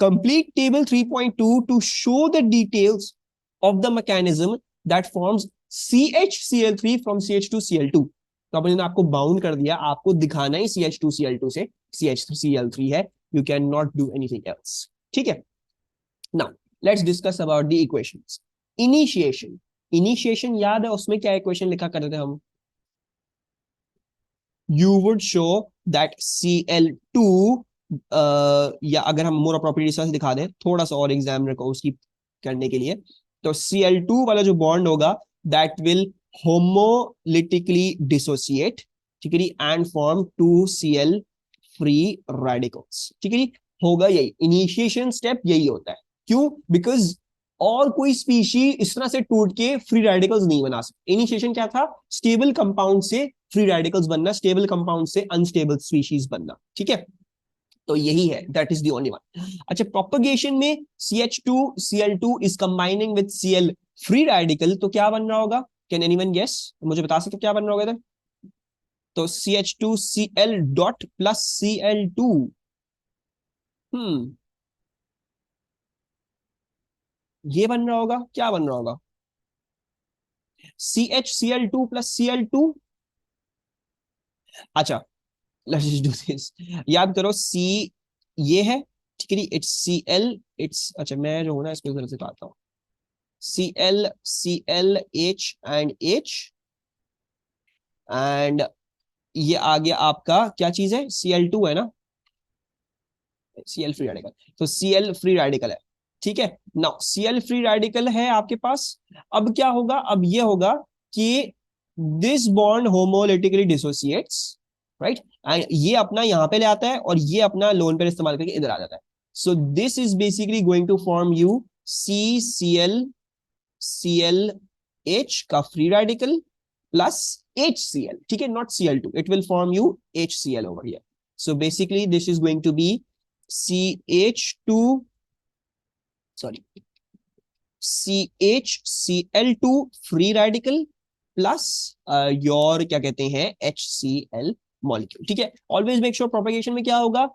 Complete table 3.2 to show the details of the mechanism that forms CHCl3 from CH2Cl2. तो अब इन्होंने आपको bound कर दिया, आपको दिखाना ही CH2Cl2 से CH3Cl3 है, you can not do anything else, ठीक है। Now let's discuss about the equations. Initiation, initiation याद है उसमें क्या इक्वेशन लिखा करते थे हम? you would show that Cl2 या अगर हम मोर अप्रोप्रिएट से दिखा दें, थोड़ा सा और एग्जाम रखो उसकी करने के लिए, तो Cl2 वाला जो बॉन्ड होगा दैट विल होमोलिटिकली डिसोसिएट, ठीक है, and form 2Cl free radicals, ठीक है, होगा यही इनिशिएशन स्टेप, यही होता है। क्यों? बिकॉज और कोई स्पीशी इस तरह से टूट के फ्री रेडिकल्स नहीं बना सकते। इनिशिएशन क्या था? स्टेबल कंपाउंड से फ्री रेडिकल्स बनना, स्टेबल कंपाउंड से अनस्टेबल स्पीशीज बनना, ठीक है, तो यही है, that is the only one. अच्छा, प्रोपगेशन में CH2Cl2 is combining with Cl free radical, तो क्या बन रहा होगा? Can anyone guess? मुझे बता सकते क्या बन रहा होगा इधर? तो CH2Cl डॉट प्लस Cl2, ये बन रहा होगा, क्या बन रहा होगा? CHCl2 plus Cl2। अच्छा, लेट्स डू दिस, याद करो C ये है, ठीक है, इट्स Cl, इट्स, अच्छा मैं जो हूं ना इसको इधर से काटता हूँ, Cl H and H, and ये आ गया आपका क्या चीज है? Cl2 है ना, Cl फ्री रेडिकल, तो Cl फ्री रेडिकल है, ठीक है। नाउ Cl फ्री रेडिकल है आपके पास, अब क्या होगा? अब ये होगा कि this bond homolytically dissociates, right, and ये अपना यहां पे ले आता है और ये अपना लोन पेयर इस्तेमाल करके इधर आ जाता है। So this is basically going to form you CCl H का फ्री रेडिकल प्लस HCl, ठीक है, not Cl2, it will form you HCl over here. So basically this is going to be CH2, sorry, CHCl2 free radical plus your क्या कहते हैं HCl molecule, ठीक है। Always make sure propagation में क्या होगा?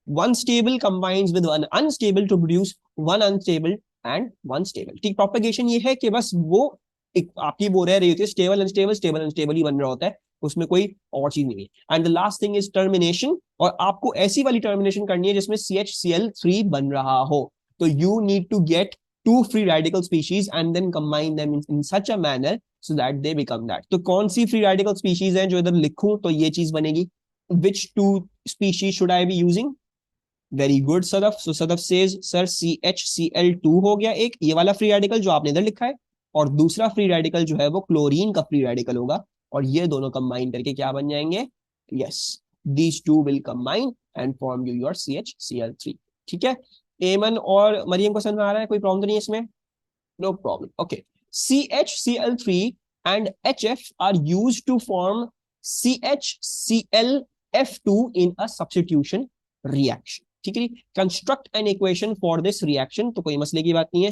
One stable combines with one unstable to produce one unstable and one stable, ठीक। propagation ये है कि बस वो एक आपकी वो रह रही होती है, स्टेबल अनस्टेबल, स्टेबल अनस्टेबल ही बन रहा होता है, उसमें कोई और चीज नहीं है। And the last thing is termination, और आपको ऐसी वाली टर्मिनेशन करनी है जिसमें CHCl3 बन रहा हो, तो you need to get two free radical species and then combine them in such a manner so that they become that। तो कौन सी free radical species है जो इधर लिखूं तो ये चीज बनेगी? which two species should I be using? very good Sadaf, so Sadaf says sir CHCl2 हो गया एक, ये वाला free radical जो आपने इधर लिखा है, और दूसरा free radical जो है वो क्लोरीन का free radical होगा, और ये दोनों कंबाइन करके क्या बन जाएंगे? yes, these two will combine and form you your CHCl3, ठीक है। एमन और मरियम को समझ में आ रहा है? कोई प्रॉब्लम तो नहीं है इसमें? No problem, okay. CHCl3 and HF are used to form CHClF2 in a substitution reaction, ठीक है। Construct an equation for this reaction, तो कोई मसले की बात नहीं है।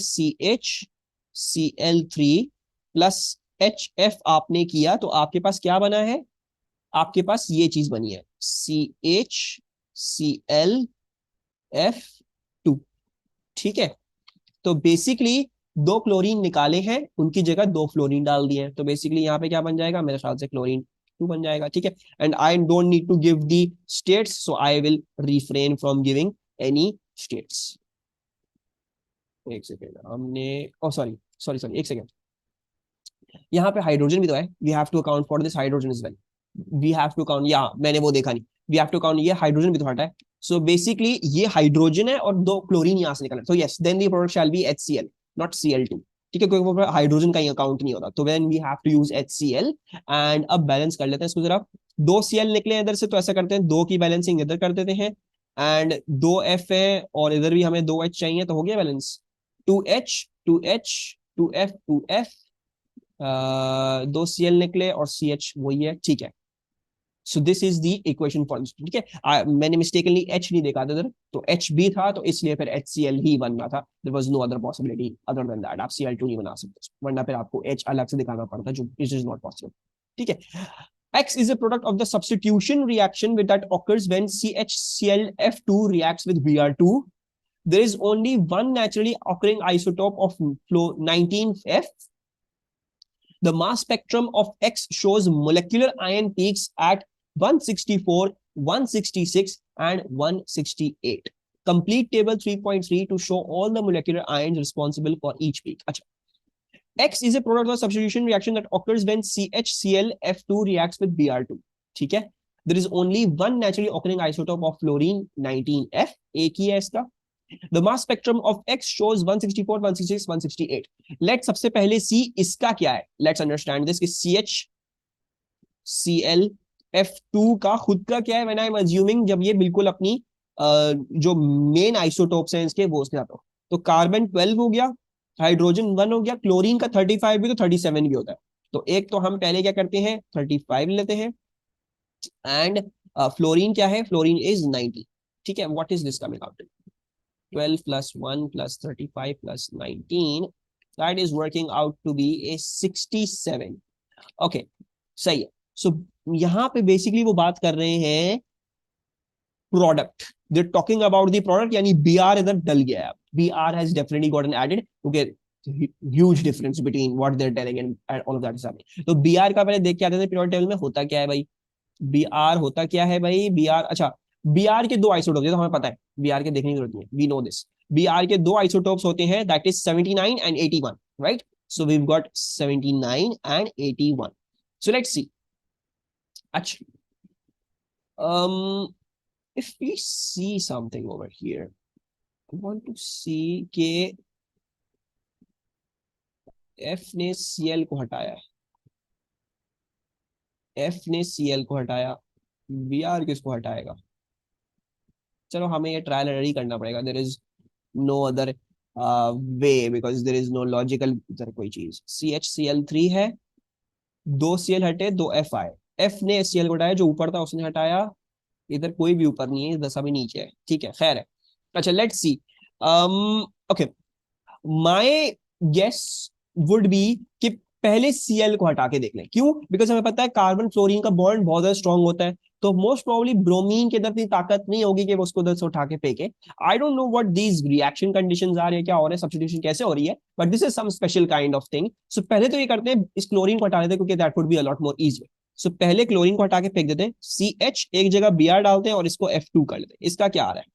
CHCl3 प्लस HF आपने किया तो आपके पास क्या बना है? आपके पास ये चीज बनी है CHClF2, ठीक है। तो बेसिकली दो क्लोरीन निकाले हैं, उनकी जगह दो फ्लोरीन डाल दिए हैं, तो बेसिकली यहाँ पे क्या बन जाएगा? मेरे ख्याल से क्लोरीन 2 बन जाएगा, ठीक है। And I don't need to give the states, so I will refrain from giving any states. एक सेकेंड, हमने सॉरी सॉरी सॉरी, एक सेकेंड, यहाँ पे हाइड्रोजन भी तो है, we have to account for this hydrogen as well, we have to count, या मैंने वो देखा नहीं, वी हैव टू काउंट, ये हाइड्रोजन भी तो हटा है। सो बेसिकली ये हाइड्रोजन है और दो क्लोरीन यहां से निकल, तो yes then the product shall be HCl not Cl2, ठीक है, क्योंकि हाइड्रोजन का ही अकाउंट नहीं होता, तो when we have to use HCl। And अब बैलेंस कर लेते हैं इसको जरा, दो Cl निकले इधर से, तो ऐसा करते हैं दो की बैलेंसिंग इधर कर देते हैं, एंड दो F है और इधर भी हमें दो H चाहिए, तो हो गया balance, 2H 2H 2F 2F, दो Cl निकले और CH वही है, ठीक है। So this is the equation for, ठीक है। मैंने मिस्टेकनली H नहीं देखा था इधर, तो H भी था, तो इसलिए फिर HCl ही बन रहा था, there was no other possibility other than that, आप Cl2 नहीं बना सकते, वरना फिर आपको H अलग से दिखाना पड़ता, जो इट इज नॉट पॉसिबल, ठीक है। X is a product of the substitution reaction with that occurs when CHClF2 reacts with Br2. There is only one naturally occurring isotope of flow 19F. The mass spectrum of X shows molecular ion peaks at 164, 166 and 168. Complete table 3.3 to show all the molecular ions responsible for each peak. अच्छा, X is a product of substitution reaction that occurs when CHClF2 reacts with Br2. ठीक है, there is only one naturally occurring isotope of fluorine 19F. एक ही है इसका. The mass spectrum of X shows 164, 166, 168. Let सबसे पहले C इसका क्या है? Let's understand this. CHClF2 का खुद का क्या है? When I'm assuming जब ये बिल्कुल अपनी जो मेन आइसोटोप्स हैं इसके वो उसके साथ हो, तो कार्बन 12 हो गया, हाइड्रोजन 1 हो गया, क्लोरीन का 35 भी तो 37 भी होता है. तो एक तो हम पहले क्या करते हैं 35 लेते हैं एंड फ्लोरीन क्या है? Fluorine is 90. ठीक है, what is this coming out? 12 plus 1 plus 35 plus 19, that is working out to be a 67. Okay, सही है. So यहाँ पे बेसिकली वो बात कर रहे हैं product. They're talking about the product, यानी Br इधर डल गया है. Br has definitely gotten added. Okay, huge difference between what they're telling and all of that is happening. तो Br का पहले देख के आते थे periodic table में होता क्या है भाई. Br होता क्या है भाई? Br, अच्छा, Br के दो आइसोटोप तो हमें पता है, Br के देखने की जरूरत नहीं है, वी नो दिस. Br के दो आइसोटोप्स होते हैं, that is 79 and 81, right? So we got 79 and 81. So let's see. अच्छा, if we see something over here, I want to see के F ने Cl को हटाया है, F ने Cl को हटाया, Br किसको हटाएगा? चलो हमें ये ट्रायल एंड एरर करना पड़ेगा. There is no other way because there is no logical इधर कोई चीज. CHCl3 है, दो Cl हटे, दो F आए. F ने Cl को हटाया, जो ऊपर था उसने हटाया, इधर कोई भी ऊपर नहीं है, दस अभी नीचे है. ठीक है, खैर है. अच्छा, let's see. Okay, my guess would be कि पहले Cl को हटा के देख लें. क्यों? बिकॉज हमें पता है कार्बन फ्लोरीन का बॉन्ड बहुत ज्यादा स्ट्रॉन्ग होता है, तो मोस्ट प्रोबेबली ब्रोमीन के अंदर इतनी ताकत नहीं होगी कि वो उसको उधर से उठा के फेंके. I don't know what these reaction conditions आ रही है, क्या हो रहा है, सब्स्टिट्यूशन कैसे हो रही है, but this is some special kind of thing. So पहले तो ये करते हैं, इस क्लोरीन को हटा देते हैं क्योंकि that would be a lot more easy. So पहले क्लोरीन को हटा के फेंक देते हैं, CH एक जगह Br डालते हैं और इसको F2 कर लेते हैं. इसका क्या आ रहा है?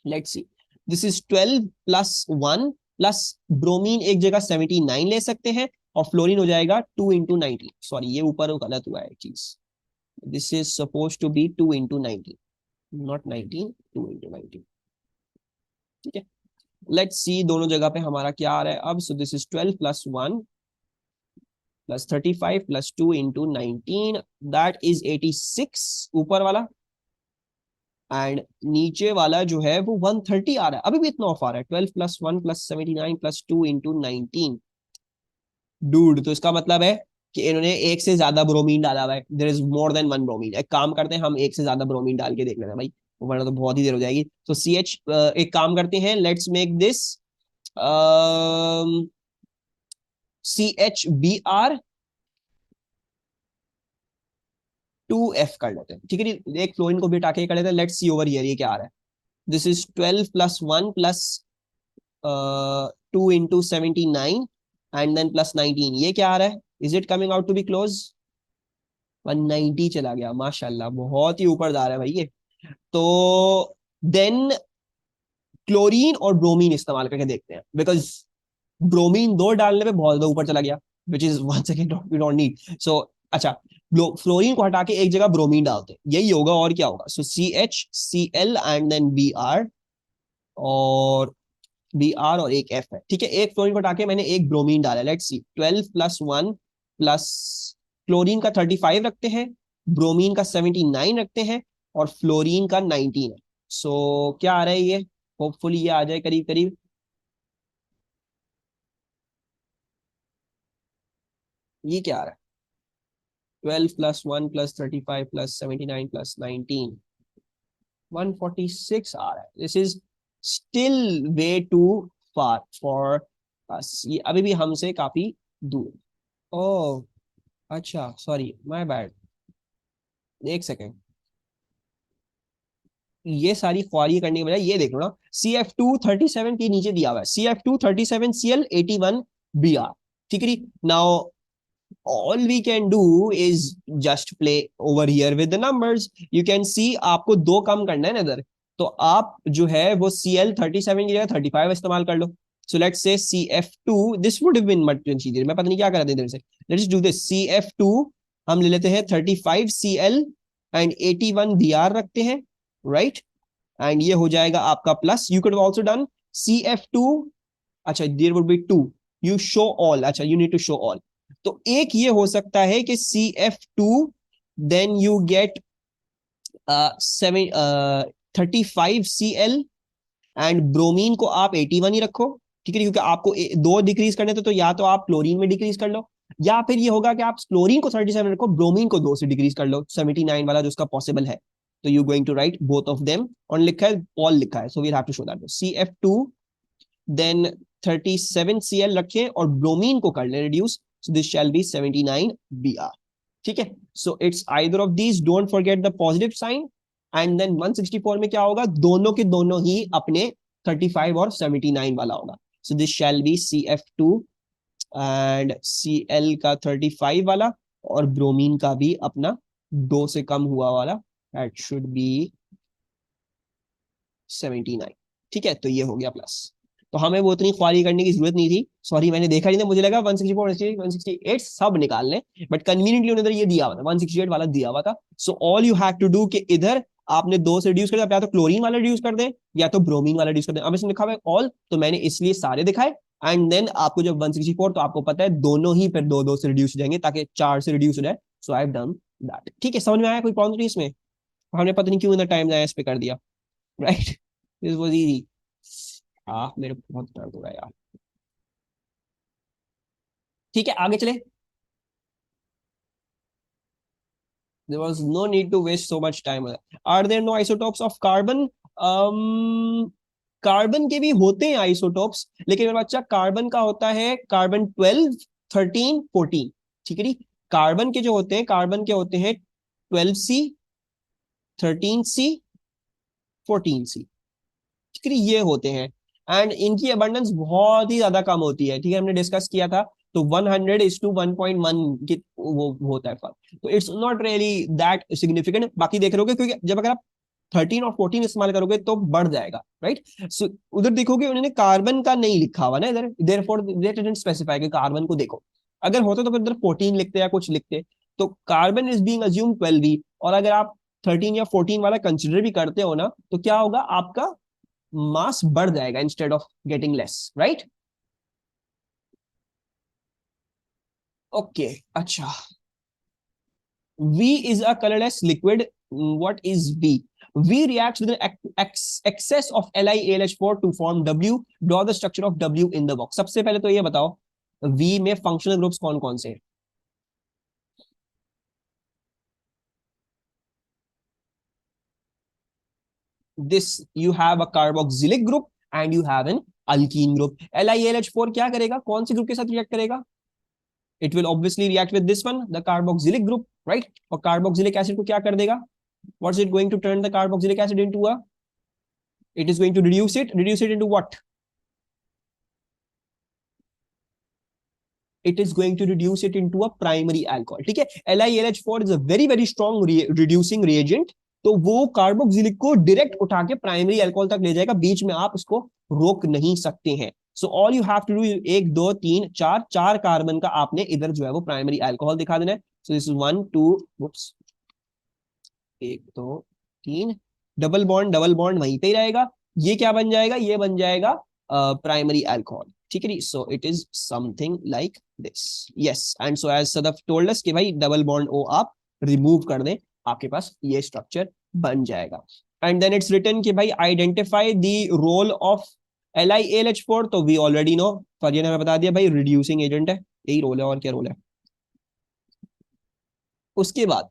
Let's see. This is 12 plus 1 plus bromine एक जगह 79 ले सकते हैं और फ्लोरीन हो जाएगा 2 into 19. सॉरी, ये ऊपर गलत हुआ है एक चीज. This is suppose to be 2 into 19, not 19, 2 into 19. ठीक है, लेट्स सी दोनों जगह पे हमारा क्या आ रहा है अब. सो this is 12 plus 1 plus 35 plus 2 into 19, that is 86 ऊपर वाला, एंड नीचे वाला जो है वो 130 आ रहा है. अभी भी इतना ऑफ आ रहा है. 12 plus 1 plus 79 plus 2 into 19. Dude, तो इसका मतलब है कि इन्होंने एक से ज्यादा ब्रोमीन डाला हुआ है. There is more than one bromine. एक काम करते हैं, हम एक से ज्यादा ब्रोमीन डाल के देख लेते हैं भाई, वरना तो बहुत ही देर हो जाएगी. तो CH, एक काम करते हैं, let's make this CHBr 2F कर लेते हैं. ठीक है, एक फ्लोरीन को भी हटा के कर लेते हैं. लेट्स सी ओवर हियर ये क्या आ रहा है. This is 12 plus 1 plus 2 into 79 and then plus 19. ये क्या आ रहा है? Is it coming out to be close? 190 चला गया, माशाल्लाह, बहुत ही ऊपर जा रहा है भाई ये. तो देन क्लोरीन और ब्रोमीन इस्तेमाल करके देखते हैं, बिकॉज ब्रोमीन दो डालने पे बहुत ज्यादा ऊपर चला गया, which is one second we don't need. So अच्छा, फ्लोरीन को हटा के एक जगह ब्रोमीन डालते हैं, यही होगा और क्या होगा. सो CHCl एंड देन Br, और Br और एक F है. ठीक है, एक फ्लोरीन को हटा के मैंने एक ब्रोमीन डाला. Let's see. 12 plus 1 plus chlorine का 35 रखते हैं, ब्रोमीन का 79 रखते हैं और फ्लोरीन का 19 है. सो क्या आ रहा है ये? होपफुली ये आ जाए करीब करीब. ये क्या आ रहा है? 12 प्लस 1 प्लस 35 प्लस 79 प्लस 19, 146 आ रहा है. This is still way too far for us. ये अभी भी हमसे काफी दूर. ओह, अच्छा, सॉरी, माय बैड. एक सेकेंड, ये सारी ख्वारी करने के बजाय ये देख लो ना. CF237 के नीचे दिया हुआ है CF237Cl81Br. ठीक है, now all we can do is just play over here with the numbers. You can see आपको दो कम करना है ना इधर, तो आप जो है वो CL37 की जगह 35 इस्तेमाल कर लो. So let's say CF2, this would have been much easier. मैं पता नहीं क्या कर रहा था इधर से. Let's do this. CF2 हम ले लेते हैं 35 CL एंड 81 BR रखते हैं, राइट? एंड ये हो जाएगा आपका plus. You could also done CF2. अच्छा, there would be two. You show all. अच्छा, you need to show all. तो एक ये हो सकता है कि CF2 then you get 35 CL and bromine को आप 81 ही रखो, ठीक है? क्योंकि आपको दो डिक्रीज करने थे, तो या तो आप क्लोरीन में डिक्रीज कर लो, या फिर ये होगा कि आप क्लोरीन को 37 रखो, ब्रोमीन को 2 से डिक्रीज कर लो, 79 वाला जो उसका पॉसिबल है. तो you going to write both of them. और लिखा है ऑल लिखा है, so we have to show that. CF2 then 37 CL रखें और ब्रोमीन को कर ले reduce, so this shall be 79 BR. ठीक है? So it's either of these, don't forget the positive sign. And then 164 में क्या होगा, दोनों के दोनों ही अपने 35 और 79 वाला होगा. सो this shall B CF2 and CL का 35 वाला और ब्रोमीन का भी अपना 2 से कम हुआ वाला, दैट शुड बी 79. ठीक है? तो ये हो गया प्लस. तो हमें वो उतनी ख्वारी करने की जरूरत नहीं थी. सॉरी, मैंने देखा नहीं था, मुझे लगा 164 168 सब निकाल लें, बट कन्वीनियंटली उन्होंने ये दिया हुआ था, 168 वाला दिया हुआ था. So all you have to do कि इधर आपने 2 से रिड्यूस कर दिया, या तो क्लोरीन वाला रिड्यूस कर दें या तो ब्रोमीन वाला रिड्यूस कर दें. अब इसमें लिखा हुआ है ऑल, तो मैंने इसलिए सारे दिखाए. एंड देन आपको जब 164, तो आपको पता है दोनों ही फिर 2 2 से रिड्यूस हो जाएंगे, ताकि 4 से रिड्यूस हो जाए. सो आई हैव डन दैट. ठीक है? समझ में आया? कोई प्रॉब्लम नहीं इसमें? हमने पता नहीं क्यों इतना टाइम जाया इस पे कर दिया, राइट? This was easy. हाँ, मेरे बहुत दर्द हो रहा है यार. ठीक है, आगे चले. There was no need to waste so much time. Are there no isotopes of carbon? Carbon के भी होते हैं आइसोटोप्स, लेकिन मेरा बच्चा कार्बन का होता है कार्बन 12, 13, 14. ठीक है जी? कार्बन के जो होते हैं, कार्बन के होते हैं 12C, 13C, 14C. ठीक है? ये होते हैं. एंड इनकी अबंडेंस बहुत ही ज्यादा कम होती है. ठीक है? हमने डिस्कस किया था. तो 100:1.1 की वो होता है फर्क. तो it's not really that significant. बाकी देख रहोगे, क्योंकि जब अगर आप 13 और 14 इस्तेमाल करोगे तो बढ़ जाएगा, राइट? सो उधर देखोगे उन्होंने कार्बन का नहीं लिखा हुआ ना इधर, देयरफॉर दे डिडंट स्पेसिफाई कि कार्बन को देखो. अगर होता तो फिर इधर 14 लिखते या कुछ लिखते. तो कार्बन इज बीइंग अज्यूम 12 और अगर आप 13 या 14 वाला कंसिडर भी करते हो ना, तो क्या होगा, आपका मास बढ़ जाएगा instead of getting less, right? Okay, अच्छा. V is a colorless liquid. What is V? V reacts with an excess of LiAlH4 to form W. Draw the structure of W in the box. सबसे पहले तो ये बताओ, V में functional groups कौन कौन से हैं? This you have a carboxylic group and you have an alkene group. LiAlH4 क्या करेगा, कौन से ग्रुप के साथ रिएक्ट करेगा? It will obviously react with this one, the carboxylic group, right? और carboxylic acid को क्या कर देगा? What's it going to turn the carboxylic acid into? It is going to reduce it into what? It is going to reduce it into a primary alcohol. ठीक है? LiLH4 is a very very strong reducing reagent. तो वो carboxylic को direct उठा के primary alcohol तक ले जाएगा, बीच में आप उसको रोक नहीं सकते हैं. So all you have to do, 1 2 3 4 4 carbon का आपने इधर जो है वो प्राइमरी अल्कोहल दिखा देना है. So this is 1 2, 1 2 3, double bond वहीं पे ही रहेगा. ये क्या बन जाएगा, ये बन जाएगा प्राइमरी अल्कोहल. ठीक है? So it is something like this. Yes, and so as Sadaf told us कि भाई डबल बॉन्ड ओ आप रिमूव कर दें, आपके पास ये स्ट्रक्चर बन जाएगा. एंड देन इट्स रिटन कि भाई identify the role of LiAlH4. तो वी ऑलरेडी नो, फरिया ने हमें बता दिया भाई रिड्यूसिंग एजेंट है, यही रोल है, और क्या रोल है. उसके बाद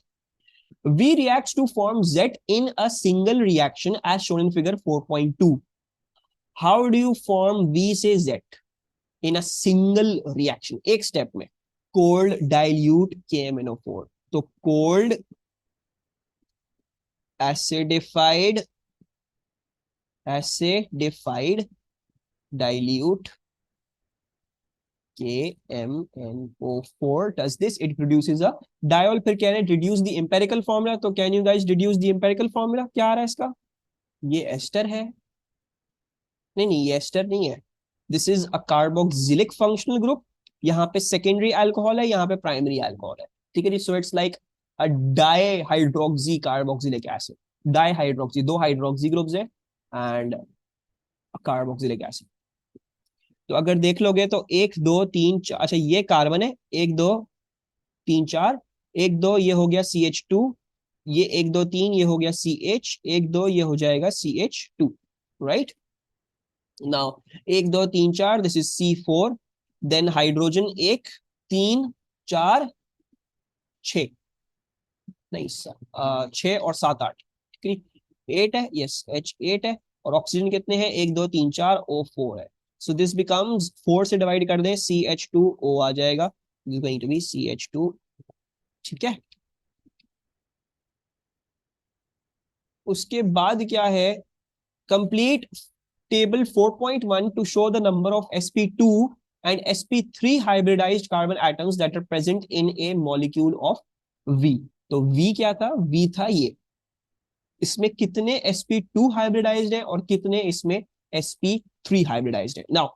V reacts to form Z in a single reaction as shown in figure 4.2. How do you form V से Z in a single reaction? एक स्टेप में. Cold dilute KMnO4. तो cold acidified dilute KMnO4 does this, it produces a diol. फिर कह रहे हैं reduce the empirical formula, तो can you guys deduce the empirical formula? क्या आ रहा है इसका? ये एस्टर है, नहीं नहीं ये एस्टर नहीं है, this is a carboxylic functional group, यहाँ पे सेकेंडरी अल्कोहल है, यहाँ पे प्राइमरी अल्कोहल है, ठीक है जी। So it's like a di hydroxy carboxylic acid, di hydroxy, दो हाइड्रोक्सी ग्रुप्स है एंड कार्बोक्सिलिक एसिड। तो अगर देख लोगे तो एक दो तीन चार, अच्छा ये कार्बन है, एक दो तीन चार, एक दो ये हो गया CH2, ये एक दो तीन ये हो गया CH, एक दो ये हो जाएगा CH2, राइट। नाउ एक दो तीन चार, this is C4, then hydrogen एक तीन चार छ, नहीं छह और सात आठ, ठीक है, 8 है, यस H8 है, और ऑक्सीजन कितने हैं, एक दो तीन चार, O4 है। सो दिस बिकम्स 4 से डिवाइड कर दें, CH2O आ जाएगा, this going to B CH2, ठीक है। उसके बाद क्या है, complete table 4.1 to show the number of sp2 and sp3 hybridized carbon atoms that are present in a molecule of V। तो V क्या था, V था ये, इसमें कितने sp2 हाइब्रिडाइज्ड है और कितने इसमें sp3 हाइब्रिडाइज्ड है। नाउ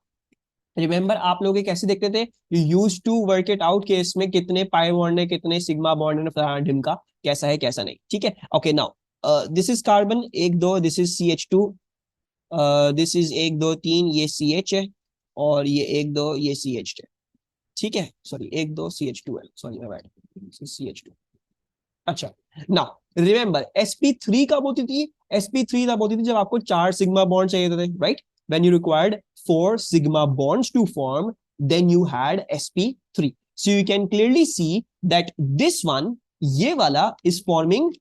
रिमेंबर आप लोग कैसे देखते थे, you use to work it out के इसमें कितने पाई बॉन्ड है, कितने सिग्मा बॉन्ड है, फलाना ढिमका, कैसा है कैसा नहीं, ठीक है। Okay now this is carbon एक दो, this is CH2, this is एक दो तीन, ये CH है, और ये एक दो ये CH है, ठीक है, सॉरी एक दो CH2 है, सॉरी मैं बैठ CH2। अच्छा नाउ रिमेंबर sp3 कब होती थी, sp3 तब होती थी जब आपको 4 सिग्मा बॉन्ड चाहिए थे, right, when you required 4 sigma bonds to form, then you had sp3। so you can clearly see that this one, ये वाला is forming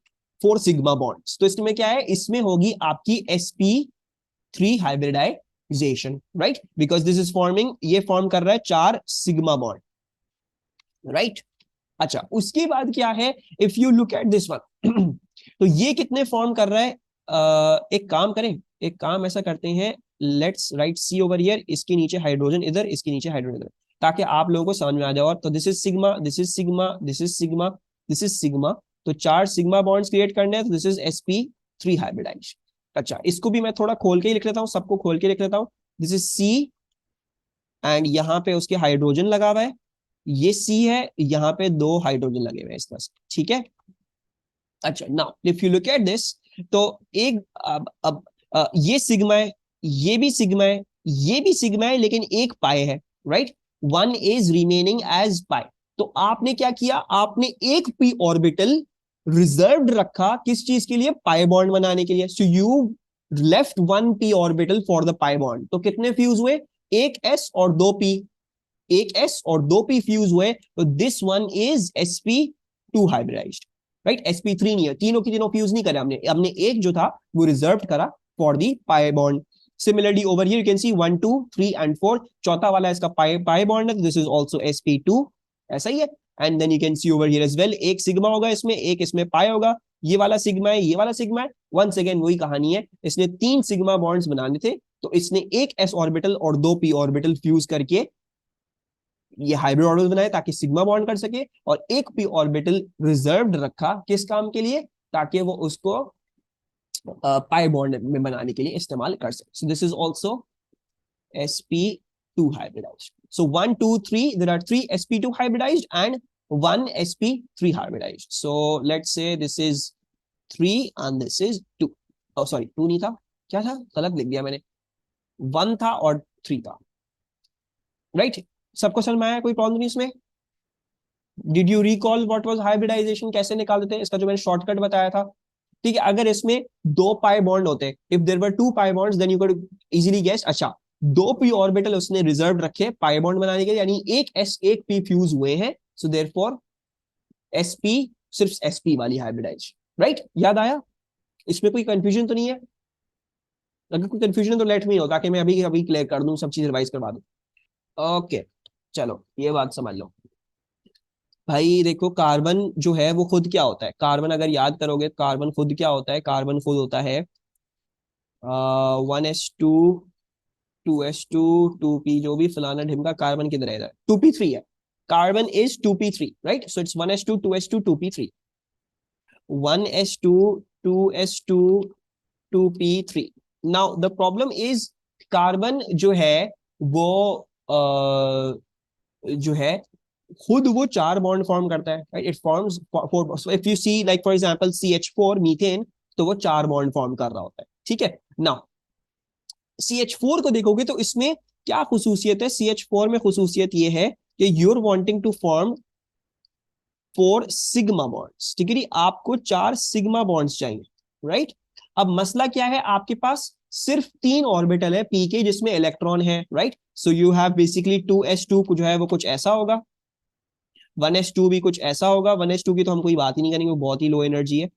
4 sigma bonds, तो इसमें क्या है, इसमें होगी आपकी sp3 hybridization, right, because this is forming, ये फॉर्म कर रहा है 4 sigma bond, right। अच्छा उसके बाद क्या है, if you look at this one तो ये कितने फॉर्म कर रहा है, एक काम करें, एक काम ऐसा करते हैं, let's write C over here, इसके नीचे हाइड्रोजन इधर, इसके नीचे हाइड्रोजन इधर, ताकि आप लोगों को समझ में आ जाए। और तो this is sigma, this is sigma, this is sigma, this is sigma, तो 4 सिग्मा बॉन्ड्स क्रिएट करने हैं, तो दिस इज sp3 हाइब्रिडाइज। अच्छा इसको भी मैं थोड़ा खोल के ही लिख लेता हूँ, सबको खोल के लिख लेता हूँ, दिस इज C एंड यहाँ पे उसके हाइड्रोजन लगा हुआ है, ये C है, यहाँ पे 2 हाइड्रोजन लगे हुए हैं इस तरह से, ठीक है। अच्छा now if you look at this, तो एक अब ये सिग्मा है, ये भी सिग्मा है, ये भी सिग्मा है, लेकिन एक पाई है, right, one is remaining as pi. तो आपने क्या किया, आपने एक p ऑर्बिटल रिजर्व्ड रखा, किस चीज के लिए, पाई बॉन्ड बनाने के लिए। So you left one p orbital for the pi bond. तो कितने फ्यूज हुए, एक s और दो p, एक s और दो p फ्यूज हुए, तो this one is sp2 hybridised, right, sp3 नहीं है, तीनों की तीनों फ्यूज नहीं करे हमने, हमने एक जो था वो रिजर्व करा for the pi bond. Similarly over here you can see 1 2 3 and 4, चौथा वाला इसका पाई बॉन्ड है, दिस इज आल्सो sp2, ऐसा ही है। And then you can see over here as well, एक सिग्मा होगा इसमें, एक इसमें पाई होगा, ये वाला सिग्मा है, ये वाला सिग्मा है, वंस अगेन वही कहानी है, इसने 3 सिग्मा बॉन्ड्स बनाने थे, तो इसने एक s ऑर्बिटल और 2 p ऑर्बिटल फ्यूज करके ये हाइब्रिड ऑर्बिटल बनाए ताकि सिग्मा बॉन्ड कर सके, और एक p ऑर्बिटल रिजर्व्ड रखा किस काम के लिए, ताकि वो उसको पाई बॉन्ड में बनाने के लिए इस्तेमाल कर सके। सो this is also sp2 hybridized। so 1 2 3 there are 3 sp2 hybridized and 1 sp3 hybridized। so let's say this is 3 and this is 2, oh sorry 2 नहीं था, क्या था, गलत लिख दिया मैंने, 1 था और 3 था, राइट। सबको समझ में आया, कोई प्रॉब्लम नहीं इसमें। Did you recall what was hybridisation, कैसे निकालते थे इसका, जो मैंने शॉर्टकट बताया था, ठीक है। अगर इसमें 2 पाई बॉन्ड होते, if there were 2 pi bonds then you could easily guess. अच्छा 2 p ऑर्बिटल उसने रिजर्व रखे पाई बॉन्ड बनाने के लिए, यानी एक s एक p फ्यूज हुए हैं, सो देयरफॉर sp सिर्फ sp वाली हाइब्रिडाइज, राइट, याद आया, इसमें कोई कंफ्यूजन तो नहीं है, अगर कोई कंफ्यूजन है तो लेट मी नो, ताकि मैं अभी अभी क्लियर कर दूं, सब चीज रिवाइज करवा दूं। ओके चलो ये बात समझ लो भाई। देखो कार्बन जो है वो खुद क्या होता है, कार्बन अगर याद करोगे कार्बन खुद क्या होता है, कार्बन खुद होता है 1s2 2s2 2p जो भी फलाना ढिमका, कार्बन किधर है, इधर 2p3 है, carbon is 2p3, right? So it's 1s2 2s2 2p3, 1s2 2s2 2p3। Now the problem is carbon जो है वो जो है खुद वो चार बॉन्ड फॉर्म करता है, right? It forms four. So if you see like for example CH4 methane, तो वो चार बॉन्ड फॉर्म कर रहा होता है, ठीक है ना? CH4 को देखोगे तो इसमें क्या खुसूसियत है? CH4 में खुसूसियत ये है कि you're wanting to form 4 sigma bonds, ठीक है जी? आपको 4 सिग्मा बॉन्ड्स चाहिए, राइट? अब मसला क्या है, आपके पास सिर्फ 3 ऑर्बिटल है पी के जिसमें इलेक्ट्रॉन है, right? So you have basically 2s2 जो है वो कुछ ऐसा होगा, 1s2 भी कुछ ऐसा होगा, 1s2 की तो हम कोई बात ही नहीं करेंगे, वो बहुत ही लो एनर्जी है,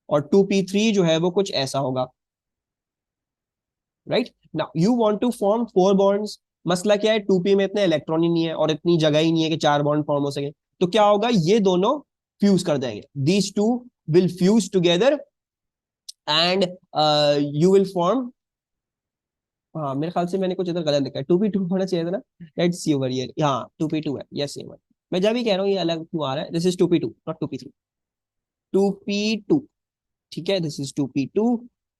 और 2p3 जो है वो कुछ ऐसा होगा, right? Now you want to form 4 bonds. मसला क्या है, 2p में इतने इलेक्ट्रॉन ही नहीं है और इतनी जगह ही नहीं है कि 4 बॉन्ड फॉर्म हो सके। तो क्या होगा, ये दोनों फ्यूज कर देंगे, these two will fuse together and you will form, हाँ मेरे ख्याल से मैंने कुछ इधर गलत लिखा है, 2p2 होना चाहिए था ना, लेट्स सी ओवर हियर, हाँ 2p2 है, यस ये मैं जब भी कह रहा हूँ ये अलग क्यों आ रहा है, this is 2p2 not 2p3, 2p2, ठीक है, this is 2p2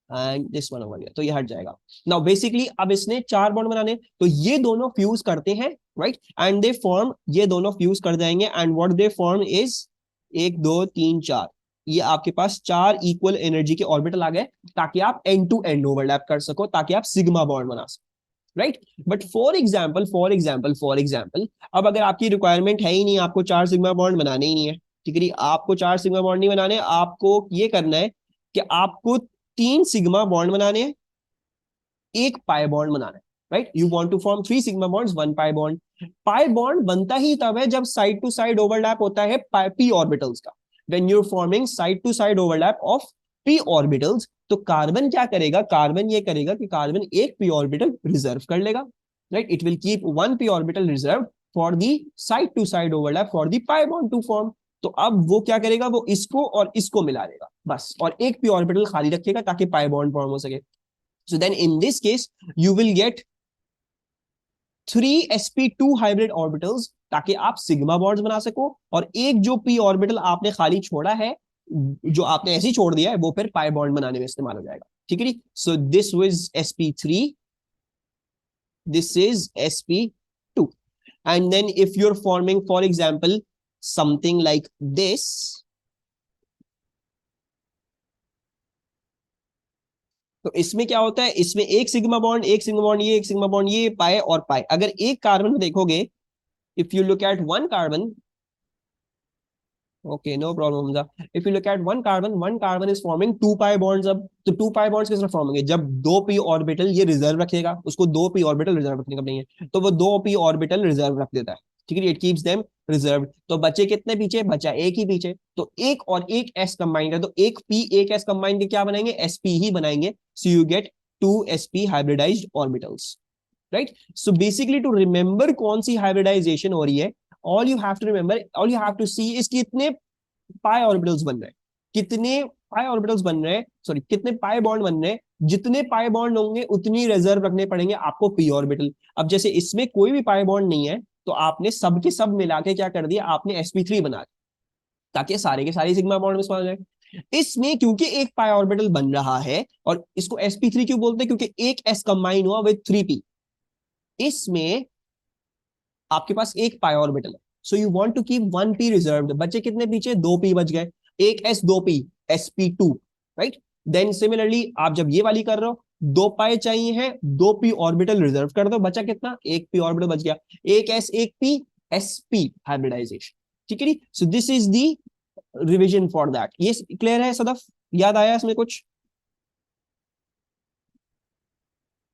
and this one over here, तो ये हट जाएगा। नाउ बेसिकली अब इसने 4 बॉन्ड बनाने, तो ये दोनों फ्यूज करते हैं, राइट? एंड दे फॉर्म, ये दोनों फ्यूज कर जाएंगे and what they form is 1 2 3 4, ये आपके पास 4 इक्वल एनर्जी के ऑर्बिटल आ गए, ताकि आप एंड टू एंड ओवरलैप कर सको, ताकि आप सिग्मा बॉन्ड बना सको, राइट? बट फॉर एग्जाम्पल अब अगर आपकी रिक्वायरमेंट है ही नहीं, आपको 4 सिग्मा बॉन्ड बनाने ही नहीं है, ठीक है? आपको 4 सिग्मा बॉन्ड नहीं बनाने, आपको ये करना है कि आपको 3 सिग्मा बॉन्ड बनाने हैं, एक पाई बॉन्ड बनाना है, right? You want to form 3 sigma bonds 1 pi bond. Pi bond बनता ही तब है जब साइड टू साइड ओवरलैप होता है पी ऑर्बिटल्स का, when you are forming side to side overlap of p orbitals. तो कार्बन क्या करेगा, कार्बन ये करेगा कि कार्बन एक पी ऑर्बिटल रिजर्व कर लेगा, right? It will keep 1 p orbital reserve for the side to side overlap for the pi bond to form. तो अब वो क्या करेगा, वो इसको और इसको मिला देगा बस, और एक पी ऑर्बिटल खाली रखेगा ताकि पाई बॉन्ड फॉर्म हो सके। So then in this case, you will get 3 sp2 hybrid orbitals, ताकि आप सिग्मा बॉन्ड्स बना सको, और एक जो p ऑर्बिटल आपने खाली छोड़ा है, जो आपने ऐसे ही छोड़ दिया है, वो फिर पाई बॉन्ड बनाने में इस्तेमाल हो जाएगा, ठीक है? So this was sp3, this is sp2, and then if you're forming for example something like this, तो इसमें क्या होता है, इसमें एक सिग्मा बॉन्ड, एक सिग्मा बॉन्ड, ये एक सिग्मा बॉन्ड, ये पाए और पाए। अगर एक कार्बन में देखोगे, if you look at one carbon, okay no problem Hamza, if you look at one carbon is forming 2 pi bonds. अब तो 2 पाई बॉन्ड्स किस तरह फॉर्म होंगे, जब 2 पी ऑर्बिटल ये रिजर्व रखेगा, उसको 2 पी ऑर्बिटल रिजर्व रखने का नहीं है, तो वो 2 पी ऑर्बिटल रिजर्व रख देता है, ठीक है? It keeps them reserve. तो बचे कितने पीछे, बचा एक ही पीछे, तो एक और एक एस कंबाइंड है, तो एक पी एक एस कंबाइंड के क्या बनाएंगे, एसपी ही बनाएंगे। So you get 2 sp hybridised orbitals, right? So basically to remember कौन सी हाइब्रिडाइजेशन हो रही है, all you have to remember, all you have to see is कितने पाई ऑर्बिटल्स बन रहे हैं, कितने पाई ऑर्बिटल्स बन रहे हैं, सॉरी कितने पाई बॉन्ड बन रहे हैं। जितने पाई बॉन्ड होंगे उतनी रिजर्व रखने पड़ेंगे आपको पी ऑर्बिटल। अब जैसे इसमें कोई भी पाई बॉन्ड नहीं है, तो आपने सब के सब मिला के क्या कर दिया, आपने sp3 बना दिया, ताकि सारे के सारे सिग्मा बॉन्ड में समाल जाए। इसमें क्योंकि एक पाई ऑर्बिटल बन रहा है, और इसको sp3 क्यों बोलते हैं, क्योंकि एक s कंबाइन हुआ विद 3p, इसमें आपके पास एक पाई ऑर्बिटल है, so you want to keep 1p reserved. बचे कितने पीछे, 2p बच गए, एक s 2p sp2, right? Then similarly आप जब ये वाली कर रहे हो, 2 पाई चाहिए है, 2p ऑर्बिटल रिजर्व कर दो, बचा कितना, एक p ऑर्बिटल बच गया, एक s एक p sp हाइब्रिडाइजेशन, ठीक है? So this is the revision for that. ये क्लियर है सदफ, याद आया इसमें कुछ?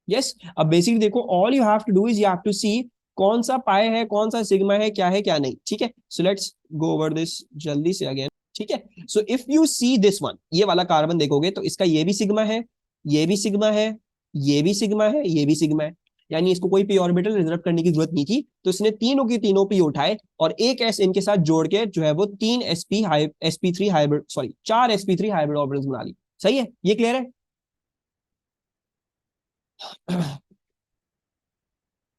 यस अब बेसिकली देखो, all you have to do is you have to see कौन सा पाए है, कौन सा सिग्मा है, क्या है क्या नहीं, ठीक है? So let's go over this जल्दी से अगेन, ठीक है? सो if you see this one, ये वाला कार्बन देखोगे तो इसका ये भी सिग्मा है, ये भी सिग्मा है, ये भी सिग्मा है, ये भी सिग्मा है, यानी इसको कोई पी ऑर्बिटल रिजर्व करने की जरूरत नहीं थी, तो इसने तीनों की तीनों पी उठाए और एक एस इनके साथ जोड़ के जो है वो 3 sp3 hybrid, sorry 4 sp3 hybrid orbitals बना ली। सही है, ये क्लियर है?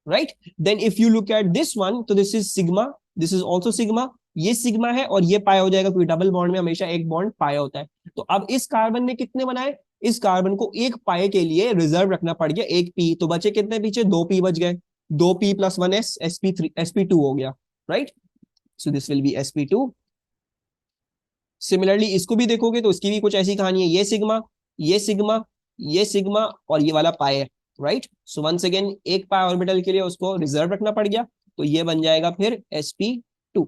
Right. Then if you look at this one, तो this is sigma, this is also sigma, ये सिग्मा है और ये पाया हो जाएगा, क्योंकि डबल बॉन्ड में हमेशा एक बॉन्ड पाया होता है। तो अब इस कार्बन ने कितने बनाए, इस कार्बन को एक पाए के लिए रिजर्व रखना पड़ गया एक पी, तो बचे कितने पीछे, दो पी बच गए, दो P plus one S, sp3 sp2 हो गया, right. So this will B sp2। Similarly इसको भी देखोगे तो इसकी भी कुछ ऐसी कहानी है, ये सिग्मा, ये सिग्मा, ये सिग्मा और ये वाला पाए, राइट। सो वंस अगेन एक पाई ऑर्बिटल के लिए उसको रिजर्व रखना पड़ गया, तो ये बन जाएगा फिर sp2।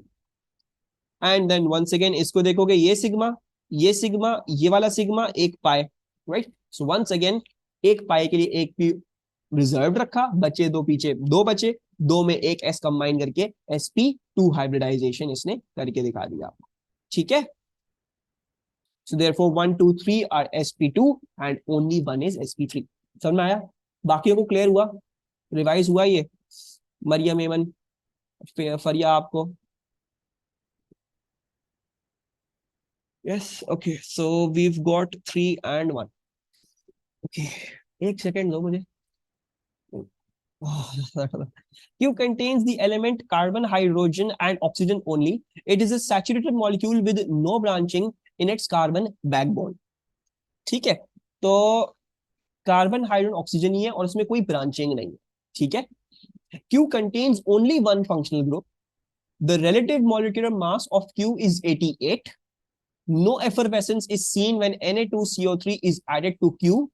And then once again इसको देखोगे, ये सिग्मा, ये सिग्मा, ये वाला सिग्मा, एक पाए, राइट। सो वंस अगेन एक पाए के लिए एक पी रिजर्व रखा, बचे दो, पीछे दो बचे, दो में एक एस कंबाइन करके sp2 हाइब्रिडाइजेशन इसने करके दिखा दिया, ठीक है। So therefore 1 2 3 are sp2 and only one is sp3। समझ में आया, बाकियों को क्लियर हुआ, रिवाइज हुआ ये, मरियम एमन फरिया आपको, yes okay. So we've got 3 and 1, okay. एक सेकेंड दो मुझे। Q contains the element carbon, hydrogen and oxygen only. It is a saturated molecule with no branching in its carbon backbone। ठीक है, तो कार्बन हाइड्रोजन ऑक्सीजन ही है और उसमें कोई ब्रांचिंग नहीं है, ठीक है। Q contains only one functional group। The relative molecular mass of Q is 88। No effervescence is seen when Na2CO3 is added to Q।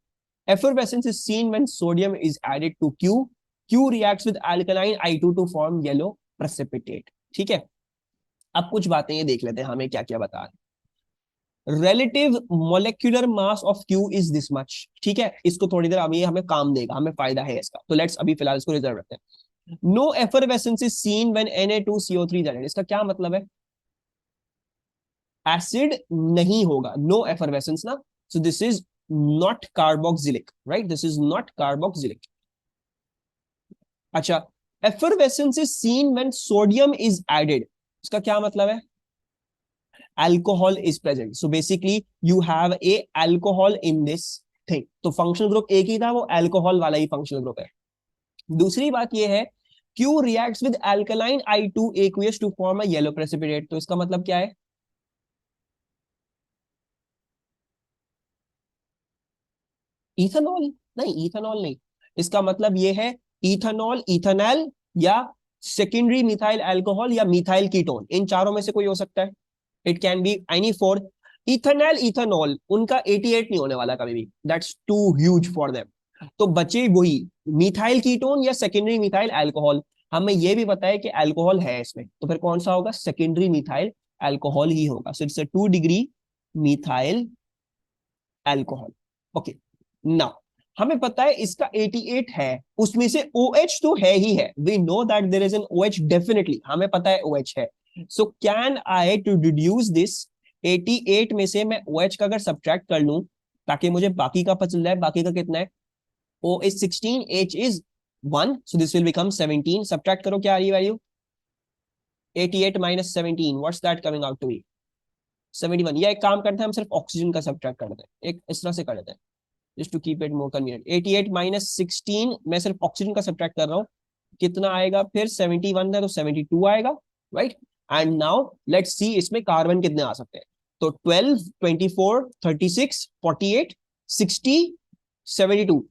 Effervescence is seen when sodium is added to Q। Q reacts with alkaline I2 to form yellow precipitate। ठीक है, अब कुछ बातें ये देख लेते हैं हमें क्या क्या बता रहे। relative molecular mass of Q is this much। ठीक है, इसको थोड़ी देर अभी हमें काम देगा, हमें फायदा है इसका, तो लेट्स अभी फिलहाल इसको रिजर्व रखते हैं। No effervescence is seen when Na2CO3 is added। इसका क्या मतलब है, एसिड नहीं होगा, नो effervescence ना, so this is not carboxylic, right, this is not carboxylic। अच्छा, effervescence is seen when sodium is added। इसका क्या मतलब है, alcohol is present, so basically you have a alcohol in this thing। तो functional group एक ही था, वो alcohol वाला ही फंक्शनल ग्रुप है। दूसरी बात ये है, Q reacts with alkaline I2 aqueous to form a yellow precipitate। तो इसका मतलब क्या है, इथेनॉल नहीं, इथेनॉल नहीं, इसका मतलब ये है इथेनॉल, इथेनॉल या सेकेंडरी मिथाइल अल्कोहल या मिथाइल कीटोन, इन चारों में से कोई हो सकता है। It can be any four. Ethanol, ethanol उनका 88 नहीं होने वाला कभी भी, that's too huge for them. तो बचे वही मिथाइल कीटोन या सेकेंडरी मिथाइल अल्कोहल। हमें यह भी पता है कि अल्कोहल है इसमें, तो फिर कौन सा होगा, सेकेंडरी मिथाइल अल्कोहल ही होगा। सो it's a 2 degree methyl alcohol, okay. Now हमें पता है इसका 88 है, उसमें से OH तो है ही है, we know that there is an OH definitely, हमें पता है OH है। So can I to deduce this 88 में से मैं OH का अगर सब्ट्रैक्ट कर लूं ताकि मुझे बाकी का पता चल जाए, बाकी का कितना है, O is 16, H is 1, so this will become 17। Subtract करो, क्या आ रही है value, 88 minus 17, what's that coming out to be, 71। या एक काम करते हैं, हम सिर्फ ऑक्सीजन का सब्ट्रैक्ट कर देते हैं, एक इस तरह से कर देते हैं just to keep it more convenient। 88 minus 16, मैं सिर्फ ऑक्सीजन का सब्ट्रैक्ट कर रहा हूँ, कितना आएगा फिर, 71 है तो 72 आएगा, right. And now let's see इसमें कार्बन कितने आ सकते हैं, तो 12 24 36 48 60 72,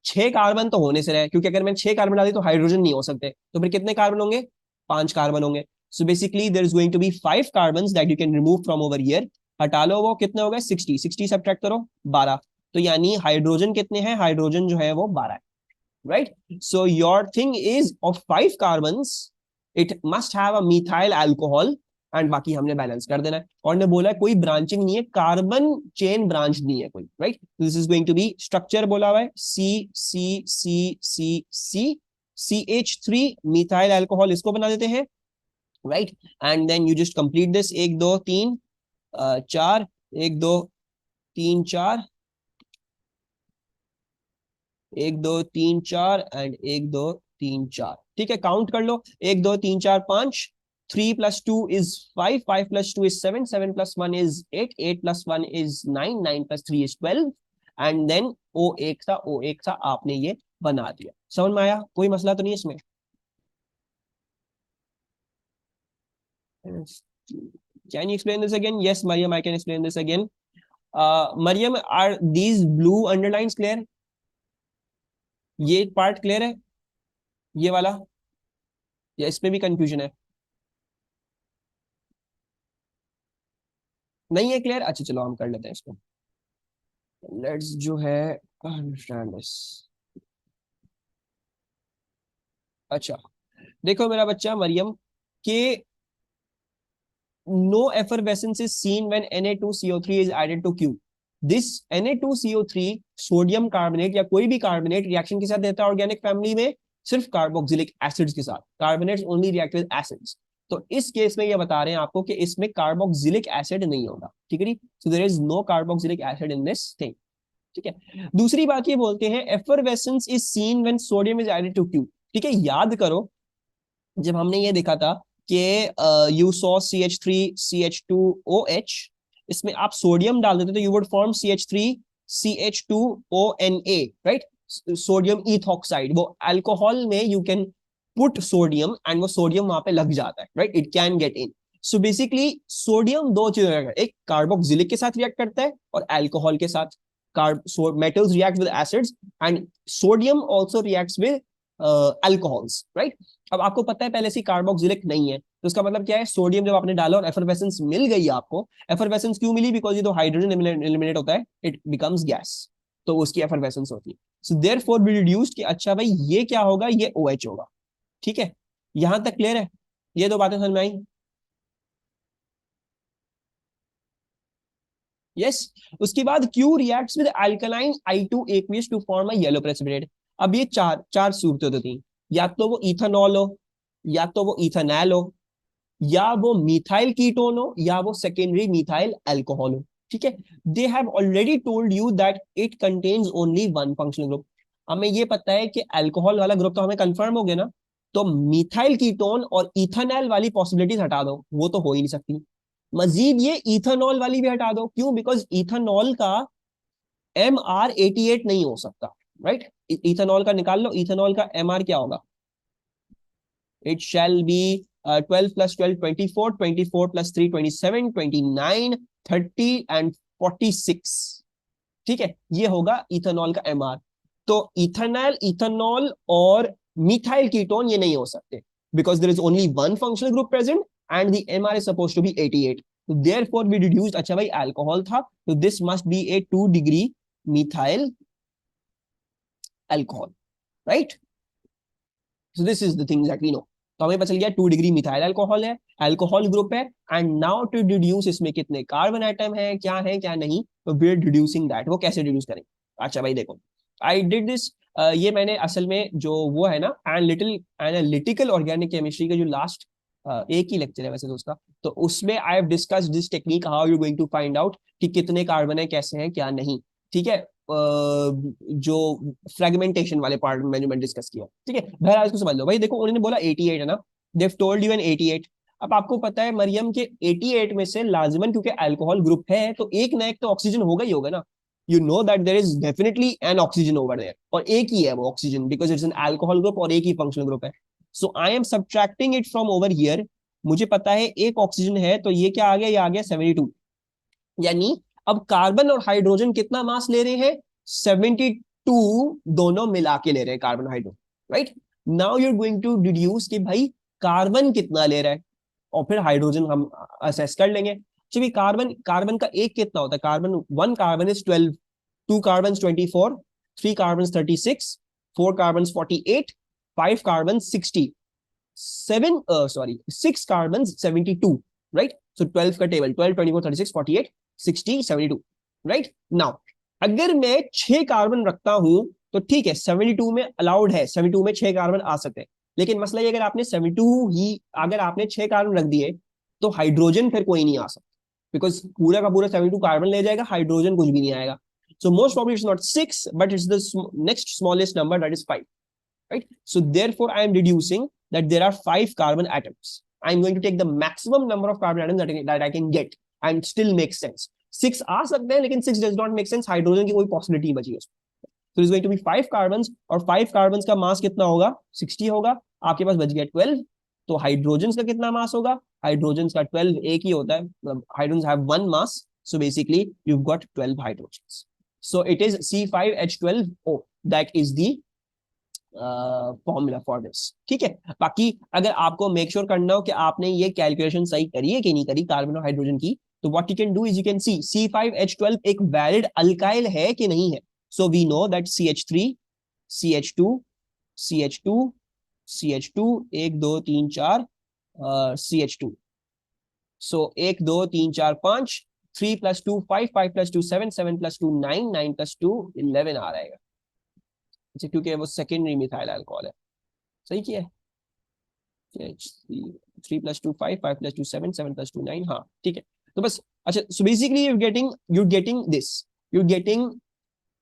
6 कार्बन तो होने से रहे, क्योंकि अगर मैंने 6 कार्बन डाली तो हाइड्रोजन नहीं हो सकते, तो फिर कितने कार्बन होंगे, 5 कार्बन होंगे। So basically there is going to be 5 carbon that you can remove from over here. हटा लो, वो कितने हो गए, 60 60 सब्ट्रैक्ट करो 12, तो यानी हाइड्रोजन कितने हैं, हाइड्रोजन जो है वो 12 है, right. So your thing is of 5 carbons, it must have a methyl alcohol, and बाकी हमने बैलेंस कर देना है। और ने बोला है कोई ब्रांचिंग नहीं है, कार्बन चेन ब्रांच नहीं है कोई, right. This is going to be, structure बोला हुआ है सी सी सी सी सी, CH3 मिथाइल अल्कोहल, इसको बना देते हैं, right. And then you just complete this, 1 2 3 4, 1 2 3 4, 1 2 3 4 and 1 2 3 4, ठीक है, काउंट कर लो, 1 2 3 4 5, 3 plus 2 is 5, 5 plus 2 is 7, 7 plus 1 is 8, 8 plus 1 is 9, 9 plus 3 is 12, and then O एक था, O एक था, आपने ये बना दिया। समझ में आया, कोई मसला तो नहीं इसमें, Can you explain this again? Yes, Mariam, I can explain this again. Mariam, are these blue underlines clear? ये पार्ट क्लियर है, ये वाला, या इसमें भी कंफ्यूजन है? नहीं है क्लियर? अच्छा चलो हम कर लेते हैं इसको। लेट्स जो है अंडरस्टैंड दिस। अच्छा देखो मेरा बच्चा मरियम के no effervescence is seen when Na2CO3 is added to Q. This Na2CO3 sodium carbonate या कोई भी कार्बोनेट रिएक्शन के साथ देता है ऑर्गेनिक फैमिली में, सिर्फ कार्बोक्सिलिक एसिड्स के साथ। Carbonates only react with acids. तो इस केस में ये बता रहे हैं आपको कि इसमें कार्बोक्सिलिक एसिड नहीं होगा, ठीक है। So there is no carboxylic acid in this thing, ठीक है। दूसरी बात ये बोलते हैं effervescence is seen when sodium is added to Q, ठीक है। याद करो जब हमने ये देखा था कि यू सॉ CH3CH2OH, इसमें आप सोडियम डाल देते तो you would form CH3CH2ONA, right. Sodium ethoxide, वो अल्कोहल में you can put sodium and वो सोडियम वहां पे लग जाता है, right, it can get in. So basically sodium दो चीजें, एक कार्बोक्सिलिक के साथ रिएक्ट करता है और अल्कोहल के साथ। Metals react with acids and sodium also reacts with alcohols, right. अब आपको पता है पहले से कार्बोक्सिलिक नहीं है, तो इसका मतलब क्या है, सोडियम जब आपने डाला और एफरवेसेंस मिल गई आपको, एफरवेसेंस क्यों मिली, बिकॉज ये तो हाइड्रोजन एलिमिनेट होता है, इट बिकम्स गैस, तो उसकी एफरवेसेंस होती है। सो देयरफॉर वी डिड्यूस्ड कि अच्छा भाई ये क्या होगा, ये OH होगा, ठीक है। यहां तक क्लियर है, ये दो बातें समझ में आई? यस। उसके बाद Q reacts with alkaline I2 aqueous to form a yellow precipitate. अब ये चार चार सूरतें होती हैं, या तो वो इथेनॉल हो, या तो वो इथेनॉल हो, या वो मिथाइल कीटोन हो, या वो सेकेंडरी मिथाइल अल्कोहल हो, ठीक है। They have already told you that it contains only one functional group. हमें ये पता है कि अल्कोहल वाला ग्रुप तो हमें कंफर्म हो गया ना, तो मिथाइल कीटोन और इथेनॉल वाली पॉसिबिलिटीज हटा दो, वो तो हो ही नहीं सकती। मजीद ये इथेनॉल वाली भी हटा दो, क्यों, बिकॉज इथेनॉल का MR88 नहीं हो सकता, राइट। इथेनॉल का निकाल लो, इथेनॉल का MR क्या होगा, it shall be 12 plus 12 24, 24 plus 3 27, 29, 30 and 46, ठीक है। ये होगा इथेनॉल का MR। तो इथेनॉल, इथेनॉल और मिथाइल कीटोन ये नहीं हो सकते, because there is only one functional group present and the MR is supposed to be 88. So therefore we deduced अच्छा भाई अल्कोहल था, तो this must be a 2 degree methyl alcohol, right? So this is the things that we know. तो हमें पता चल गया 2 degree methyl alcohol है, अल्कोहल ग्रुप है। एंड नाउ टू डिड्यूस इसमें कितने कार्बन एटम है, क्या नहीं, तो वी आर डिड्यूसिंग दैट। वो कैसे डिड्यूस करेंगे? अच्छा भाई देखो, आई डिड दिस, ये मैंने असल में जो वो है ना एनालिटिकल ऑर्गेनिक केमिस्ट्री का जो लास्ट एक ही लेक्चर है वैसे तो उसका, तो उसमें I have discussed this technique, how you going to find out कि कितने कार्बन है, कैसे हैं, क्या नहीं, ठीक है। जो फ्रेगमेंटेशन वाले पार्ट में मैंने डिस्कस किया, ठीक है। बहरहाल इसको समझ लो भाई। देखो उन्होंने बोला 88 है ना, देव टोल्ड यू एन 88। अब आपको पता है मरियम के 88 में से लाजमन क्योंकि अल्कोहल ग्रुप है तो एक ना एक तो ऑक्सीजन होगा ही होगा ना। You know that there is definitely an oxygen over there, और एक ही है वो oxygen, because it's an alcohol group और एक ही फंक्शनल ग्रुप है। So I am subtracting it from over here. मुझे पता है एक ऑक्सीजन है, तो ये क्या आ गया, ये आ गया 72। यानी अब कार्बन और हाइड्रोजन कितना मास ले रहे हैं, 72 दोनों मिला के ले रहे हैं carbon hydrogen, right. Now you are going to deduce कि भाई कार्बन कितना ले रहा है, और फिर हाइड्रोजन हम असेस कर लेंगे। चलिए कार्बन, कार्बन का एक कितना होता है, carbon 1 carbon is 12, 2 carbon 24, 3 carbon 36, 4 carbon 48, 5 carbon 60, 6 carbon 72, right. So 12 का टेबल 12, 24, 36, 48, 60, 72, राइट। नाउ अगर मैं 6 कार्बन रखता हूं तो ठीक है, 72 में अलाउड है, 72 में 6 कार्बन आ सकते हैं। लेकिन मसला ये, अगर आपने 72 ही, अगर आपने 6 कार्बन रख दिए तो हाइड्रोजन फिर कोई नहीं आ सकता, बिकॉज पूरा का पूरा 72 कार्बन ले जाएगा, हाइड्रोजन कुछ भी नहीं आएगा। So most probably it's not 6 but it's the next smallest number, that is 5, right? So therefore I am deducing that there are 5 carbon atoms. I am going to take the maximum number of carbon atoms that I can get and still make sense. 6 आ सकते हैं लेकिन 6 does not make sense, hydrogen की कोई possibility बची है। So it's going to be 5 carbon, और 5 carbon का मास कितना होगा, 60 होगा। आपके पास बच गया 12, तो हाइड्रोजन का कितना मास होगा? हाइड्रोजन का 12, एक ही होता है, मतलब hydrogen have one mass, so basically you got 12 hydrogen, so it is C5H12O, that is the formula for this. ठीक है, बाकी अगर आपको मेक श्योर करना हो कि आपने ये कैलकुलेशन सही करी है कि नहीं करी कार्बन और हाइड्रोजन की, तो what you can do is you can see C5H12 एक वैलिड अल्काइल है कि नहीं है। So we know that CH3, CH2, CH2, CH2, 1 2 3 4, CH2, सो 1 2 3 4 5, 3 + 2 5, 5 + 2 7, 7 + 2 9, 9 + 2 11 आ रहेगा, अच्छा क्योंकि वो सेकेंडरी मिथाइल अल्कोहल है। सही किया है, 3 + 2 5, 5 + 2 7, 7 + 2 9, हाँ ठीक है। तो बस, अच्छा so basically you getting this, you getting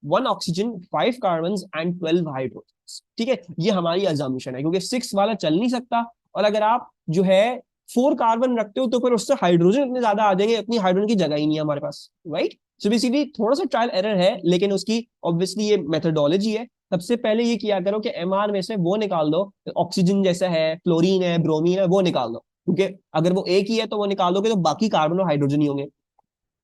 1 oxygen, 5 carbon and 12 hydrogen. ठीक है, ये हमारी अजम्पशन है, क्योंकि 6 वाला चल नहीं सकता, और अगर आप जो है 4 कार्बन रखते हो तो फिर उससे हाइड्रोजन इतने ज्यादा आ जाएंगे, इतनी हाइड्रोजन की जगह ही नहीं है हमारे पास, राइट। सो बेसिकली थोड़ा सा ट्रायल एरर है, लेकिन उसकी ऑब्वियसली ये मेथोडोलॉजी है। सबसे पहले ये किया करो कि एमआर में से वो निकाल दो, ऑक्सीजन जैसा है, फ्लोरीन है, ब्रोमीन है, वो निकाल दो, क्योंकि अगर वो एक ही है तो वो निकाल दोगे तो बाकी कार्बन और हाइड्रोजन ही होंगे।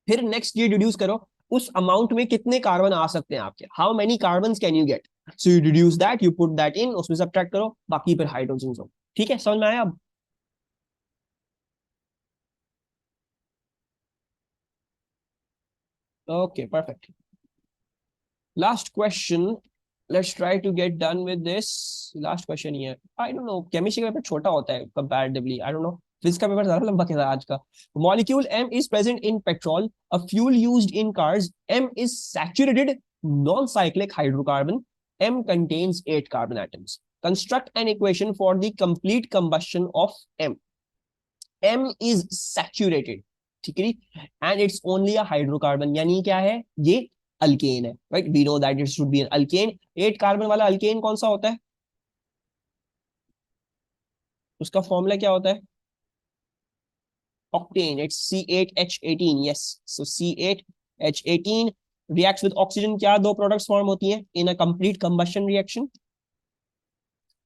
फिर नेक्स्ट ये डिड्यूस करो उस अमाउंट में कितने कार्बन आ सकते हैं आपके, how many carbon can you get, so you deduce that, you put that in, उसमें सब्ट्रैक्ट करो, बाकी फिर हाइड्रोजन हो। ठीक है, समझ में आया अब? Okay perfect, last question, let's try to get done with this. Last question ये, आई डोंट नो, केमिस्ट्री का पेपर छोटा होता है comparatively, I don't know, physics का पेपर ज्यादा लंबा कैसा आज का। Molecule M is present in petrol, a fuel used in cars, M is saturated non cyclic hydrocarbon, M contains 8 carbon atoms, construct an equation for the complete combustion of M, M is saturated, ठीक है, and it's only a hydrocarbon, यानी क्या है ये, alkane है, right, we know that it should B N alkane. 8 carbon वाला alkane कौन सा होता है, उसका फॉर्मूला क्या होता है? octane, it's C8H18, yes, so C8H18 reacts with oxygen, क्या दो प्रोडक्ट्स फॉर्म होती हैं in a complete combustion reaction,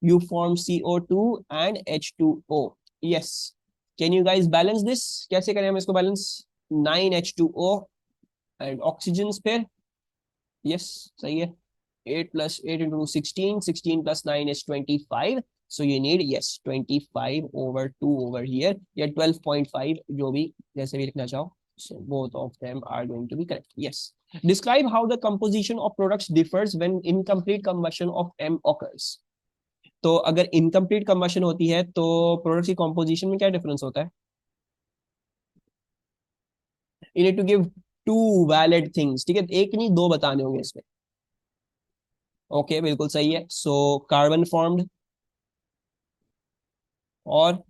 you form CO2 and H2O, yes, can you guys balance this, कैसे करें हम इसको बैलेंस, 9H2O and oxygen फिर, yes सही है, 8 + 8 into 16, 16 + 9 is 25, so you need, yes, 25/2 over here, या 12.5, जो भी जैसे भी लिखना चाहो, so both of them are going to be correct, yes। Describe how the composition of products differs when incomplete combustion of M occurs, तो अगर incomplete combustion होती है तो प्रोडक्ट की कॉम्पोजिशन में क्या डिफरेंस होता है? You need to give 2 valid things, ठीक है, एक नहीं दो बताने होंगे इसमें। ओके बिल्कुल सही है, सो कार्बन फॉर्म्ड, और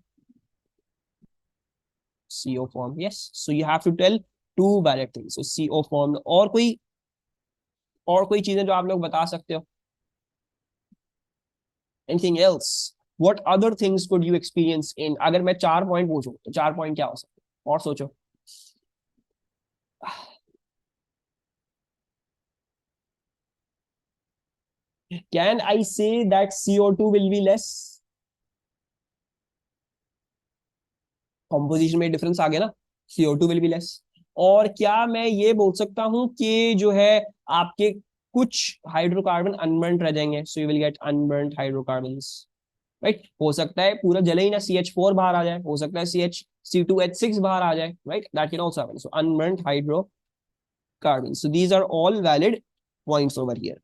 CO formed, yes, so you have to tell 2 valid things, so CO formed, और कोई चीजें जो आप लोग बता सकते हो, anything else, what other things could you experience in, अगर मैं 4 पॉइंट पूछूं तो 4 पॉइंट क्या हो सकते हैं, और सोचो। Can I say that CO2 will be less, composition में डिफरेंस आ गया ना, CO2 विल बी लेस। और क्या मैं ये बोल सकता हूं कि जो है आपके कुछ हाइड्रोकार्बन अनबर्न रह जाएंगे, सो you will get unburn hydrocarbons, right, हो सकता है पूरा जले ही ना, CH4 बाहर आ जाए, हो सकता है C2H6 बाहर आ जाए, right, that can also happen, so unburnt hydrocarbon, so these are all valid points over here.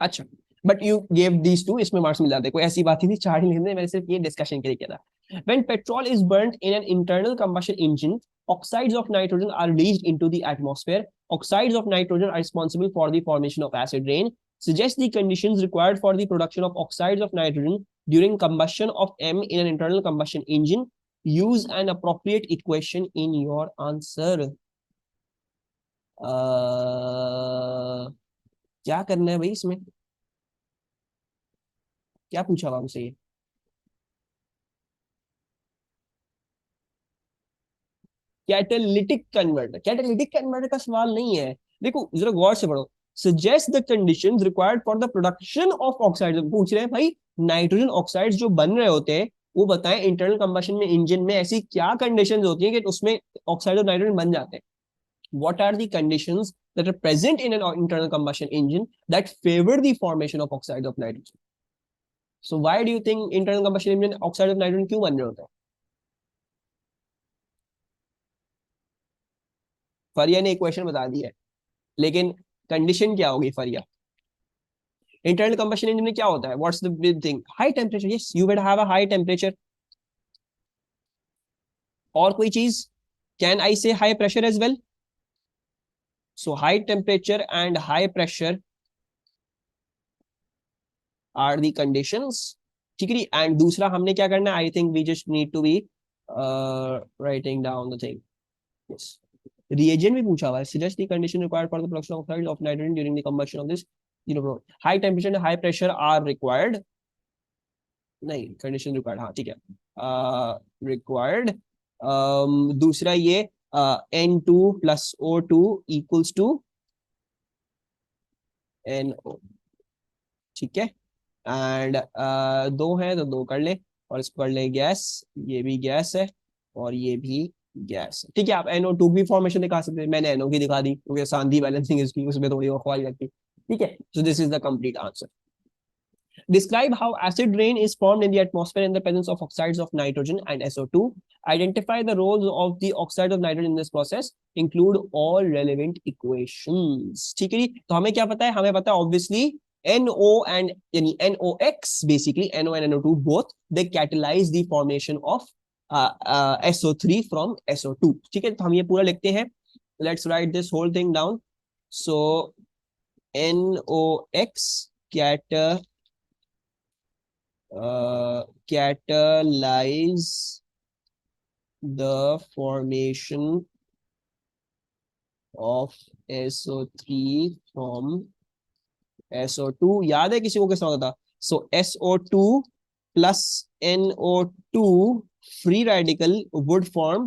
अच्छा, but you gave these two, इसमें मार्क्स मिल जाते, कोई ऐसी बात ही नहीं, 4 ही लेने, मैंने सिर्फ ये डिस्कशन के लिए किया था। When petrol is burned in an internal combustion engine, oxides of nitrogen are released into the atmosphere, oxides of nitrogen are responsible for the formation of acid rain, suggest the conditions required for the production of oxides of nitrogen during combustion of M in an internal combustion engine, use an appropriate equation in your answer। क्या करना है भाई इसमें, क्या पूछा हुआ हमसे ये? कैटालिटिक कन्वर्टर का सवाल नहीं है, देखो जरा गौर से पढ़ो, suggest the conditions required for the production of oxide, पूछ रहे हैं भाई नाइट्रोजन ऑक्साइड्स जो बन रहे होते हैं वो बताएं इंटरनल कंबशन में इंजन में ऐसी क्या कंडीशंस होती हैं कि उसमें ऑक्साइड ऑफ नाइट्रोजन बन जाते हैं. What are the conditions that are present in an internal combustion engine that favor the formation of oxide of nitrogen? So why do you think internal combustion engine oxide of nitrogen क्यों बन रहे होते हैं? फरिया ने एक question बता दिया है, लेकिन कंडीशन क्या होगी फरिया? इंटरनल कंबशन इंजन में क्या होता है? What's the big thing? High temperature. Yes, you will have a high temperature. और कोई चीज? Can I say high pressure as well? So high temperature and high pressure are the conditions. ठीक है. And दूसरा हमने क्या करना है? I think we just need to be writing down the thing. Yes, reagent भी पूछा हुआ है. Suggest the condition required for the production of oxide of nitrogen during the combustion of this, high temperature and high pressure are required. नहीं, condition required. हाँ ठीक है. Required. दूसरा ये N2 plus O2 equals to NO. ठीक है. And दो है तो दो कर ले, और इसको कर ले गैस. ये भी गैस है और ये भी गैस है. ठीक है. आप NO2 भी फॉर्मेशन दिखा सकते हैं. मैंने NO की दिखा दी क्योंकि सांधी बैलेंसिंग इसकी उसमें थोड़ी और ख्वाही लगती. ठीक है. So this is the complete answer. Describe how acid rain is formed in the atmosphere in the presence of oxides of nitrogen and SO2. Identify the roles of the oxide of nitrogen in this process. Include all relevant equations. ठीक है जी. तो हमें क्या पता है? हमें पता है obviously NO and यानी NOx, basically NO and NO2 both, they catalyze the formation of SO3 from SO2. ठीक है. तो हम ये पूरा लिखते हैं. Let's write this whole thing down. So NOx catalyze the formation of SO3 from SO2. याद है किसी को कैसा होता था? So SO2 plus NO2 free radical would form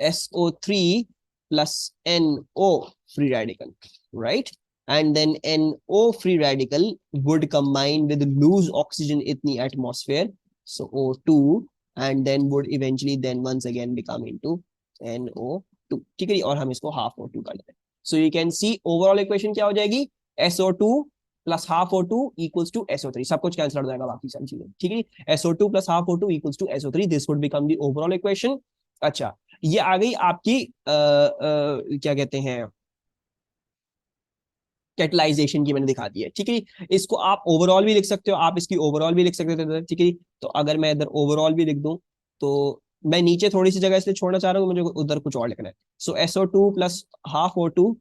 SO3 plus NO free radical, right? And then NO free radical would combine with loose oxygen in the atmosphere, so O2, and then would eventually then once again become into NO2. ठीक है. और हम इसको half O2 कर लेते हैं. So you can see overall equation क्या हो जाएगी? SO2 plus half O2 equals to SO3. सब कुछ कैंसिल हो जाएगा बाकी सारी चीजें. ठीक है. SO2 plus half O2 equals to SO3. This would become the overall equation. अच्छा, ये आ गई आपकी क्या कहते हैं, कैटलाइजेशन की मैंने दिखा दी है. ठीक है. इसको आप ओवरऑल भी लिख सकते हो, आप इसकी ओवरऑल भी लिख सकते थे. ठीक है. तो अगर मैं इधर ओवरऑल भी लिख दूं तो मैं नीचे थोड़ी सी जगह इसलिए छोड़ना चाह रहा हूँ, मुझे उधर कुछ और लिखना है. So SO2 plus half O2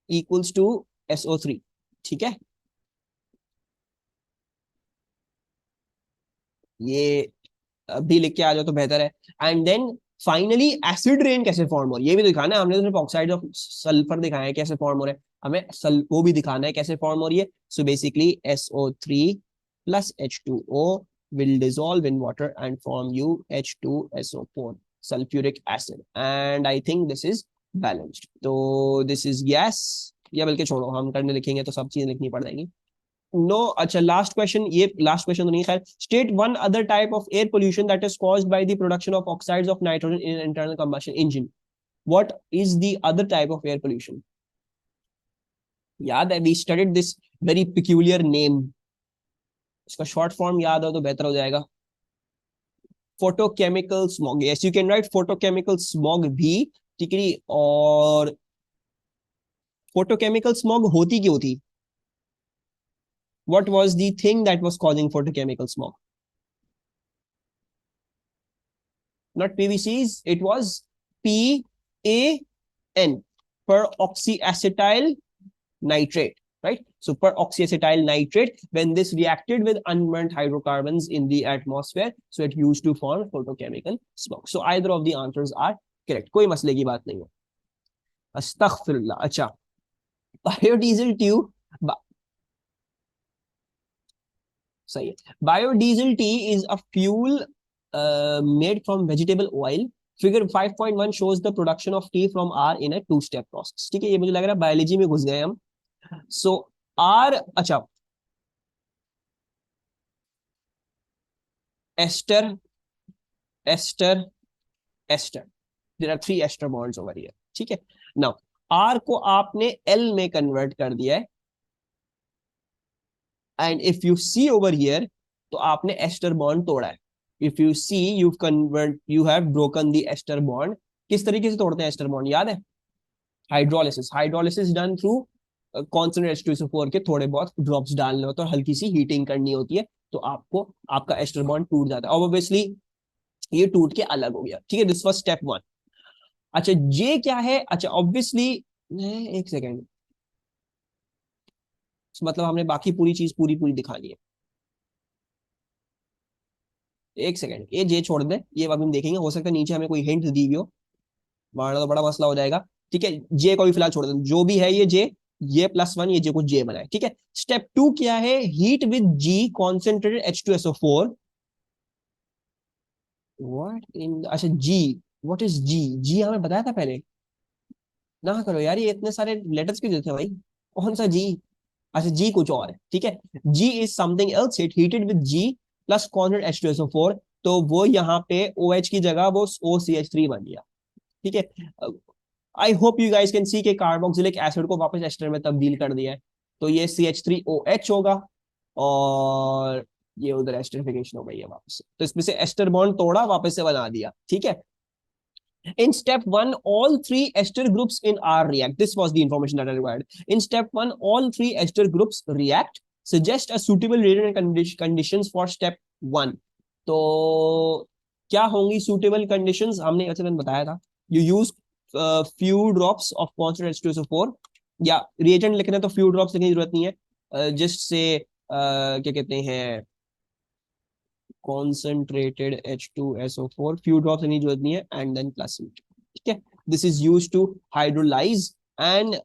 equals to SO3. ठीक है. ये अभी लिख के आ जाओ तो बेहतर है. And then finally acid rain कैसे फॉर्म हो रही है ये भी दिखाना है. हमने तो सिर्फ ऑक्साइड ऑफ सल्फर दिखाया है कैसे फॉर्म हो रहा है, हमें वो भी दिखाना है कैसे फॉर्म हो रही है. So basically SO3 plus H2O will dissolve in water and form you H2SO4 sulfuric acid, and I think this is balanced. तो this is gas, या बल्कि छोड़ो, हम करने लिखेंगे तो सब चीजें लिखनी पड़ जाएंगी. नो. अच्छा, लास्ट क्वेश्चन. ये लास्ट क्वेश्चन तो नहीं, खैर. State one other type of air pollution that is caused by the production of oxides of nitrogen in internal combustion engine. What is the other type of air pollution? याद है, we studied this very peculiar name. इसका short form याद हो तो बेहतर हो जाएगा. Photochemical smog. Yes, you can write photochemical smog भी. ठीक है. और फोटोकेमिकल स्मॉग होती क्यों थी? What was the thing that was causing photochemical smog? Not PVCs, it was PAN, peroxyacetyl nitrate, right? So peroxyacetyl nitrate, when this reacted with unburnt hydrocarbons in the atmosphere, so it used to form photochemical smog. So either of the answers are correct. कोई मसले की बात नहीं है. अस्तगफिरुल्लाह. अच्छा, biodiesel tube. सही है. Biodiesel T is a fuel made from vegetable oil. Figure 5.1 shows the production of tea from R in a two-step process. ठीक है. ये मुझे लग रहा है बायोलॉजी में घुस गए हम. सो R, अच्छा, ester, ester, ester, there are three ester bonds over here, ठीक है। नाउ आर को आपने एल में कन्वर्ट कर दिया है, and if you see over here, तो आपने एस्टर बॉन्ड तोड़ा है। If you see, you have broken the ester bond. किस तरीके से तोड़ते हैं एस्टर बॉन्ड, याद है? Hydrolysis, hydrolysis done through concentrate H2SO4 के थोड़े बहुत ड्रॉप्स डालने होते हैं और हल्की सी हीटिंग करनी होती है, तो आपको आपका एस्टर बॉन्ड टूट जाता है। ऑब्वियसली ये टूट के अलग हो गया, ठीक है। This was step one. अच्छा जे क्या है? अच्छा ऑब्वियसली, एक सेकेंड, मतलब हमने बाकी पूरी चीज पूरी पूरी दिखानी है। एक सेकेंड, ये जे छोड़ दे, ये अभी हम देखेंगे, हो सकता है नीचे हमें कोई हिंट दी हुई हो, वरना तो बड़ा मसला हो जाएगा। ठीक है, जे को भी फिलहाल छोड़ दे, जो भी है ये जे, ये +1, ये जे को जे बनाए, ठीक है। स्टेप टू क्या है? हीट विद जी कॉन्सेंट्रेटेड H2SO4। व्हाट इन, अच्छा जी, व्हाट इज जी? जी हमें बताया था पहले ना, करो यार, ये इतने सारे लेटर्स क्यों देते हैं भाई? कौन सा जी? अच्छा जी कुछ और है, ठीक है। G is something else, it heated with G plus concentrated H2SO4, तो वो यहाँ पे OH की जगह वो OCH3 बन गया, ठीक है। I hope you guys can see के कार्बोक्सिलिक एसिड को वापस एस्टर में तब्दील कर दिया है, तो ये CH3OH होगा, और ये उधर एस्टरिफिकेशन हो गई है वापस से, तो इसमें से एस्टर बॉन्ड तोड़ा, वापस से बना दिया, ठीक है। In step one, all three ester groups in R react. This was the information that I required. In step one, all three ester groups react. Suggest a suitable reagent and conditions for step one. तो क्या होंगी suitable conditions? हमने अच्छा मैंने बताया था, you use few drops of concentrated H2SO4, या reagent लिखना है तो few drops लिखने की जरूरत नहीं है, just से क्या कहते हैं, concentrated H2SO4, few drops लेने की जरूरत नहीं है, and then plus heat, ठीक है। This is used to hydrolyze and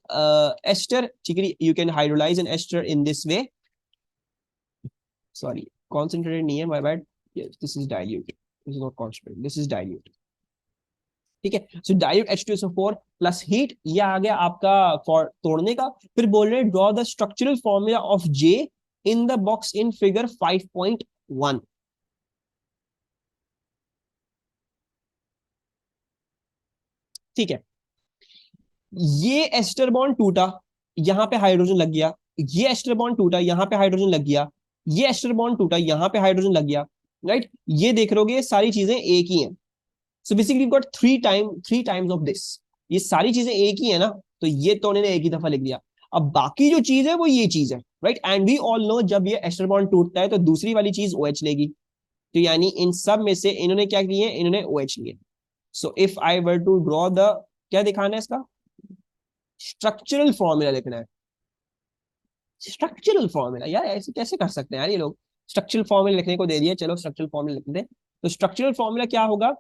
ester, ठीक है, you can hydrolyze an ester in this way, sorry concentrated नहीं है, my bad, yes this is dilute, this is not concentrated, this is dilute, ठीक है। सो dilute H2SO4 plus heat, ये आ गया आपका for तोड़ने का। फिर बोल रहे draw the structural formula of J in the box in figure 5.1, ठीक है। ये एस्टर बॉन्ड टूटा, यहां पे हाइड्रोजन लग गया, ये एस्टर बॉन्ड टूटा, यहां पे हाइड्रोजन लग गया, ये एस्टर बॉन्ड टूटा, यहां पे हाइड्रोजन लग गया, राइट। ये देख लोगे सारी चीजें एक ही हैं, so basically got three times of this, ये सारी चीजें एक ही है ना, तो ये तो उन्होंने एक ही दफा लिख दिया। अब बाकी जो चीज है वो ये चीज है, right. And we all know जब ये एस्टर बॉन्ड टूटता है तो दूसरी वाली चीज OH लेगी, तो यानी इन सब में से इन्होंने क्या किए, इन्होंने OH लिए। So if I were to draw the, क्या दिखाना है इसका, स्ट्रक्चरल फॉर्मूला लिखना है। स्ट्रक्चरल फॉर्मूला, यार ऐसे कैसे कर सकते हैं यार ये लोग, स्ट्रक्चरल फॉर्मूला लिखने को दे दिया, चलो स्ट्रक्चरल फॉर्मूला लिख दे। तो स्ट्रक्चरल फॉर्मूला क्या होगा,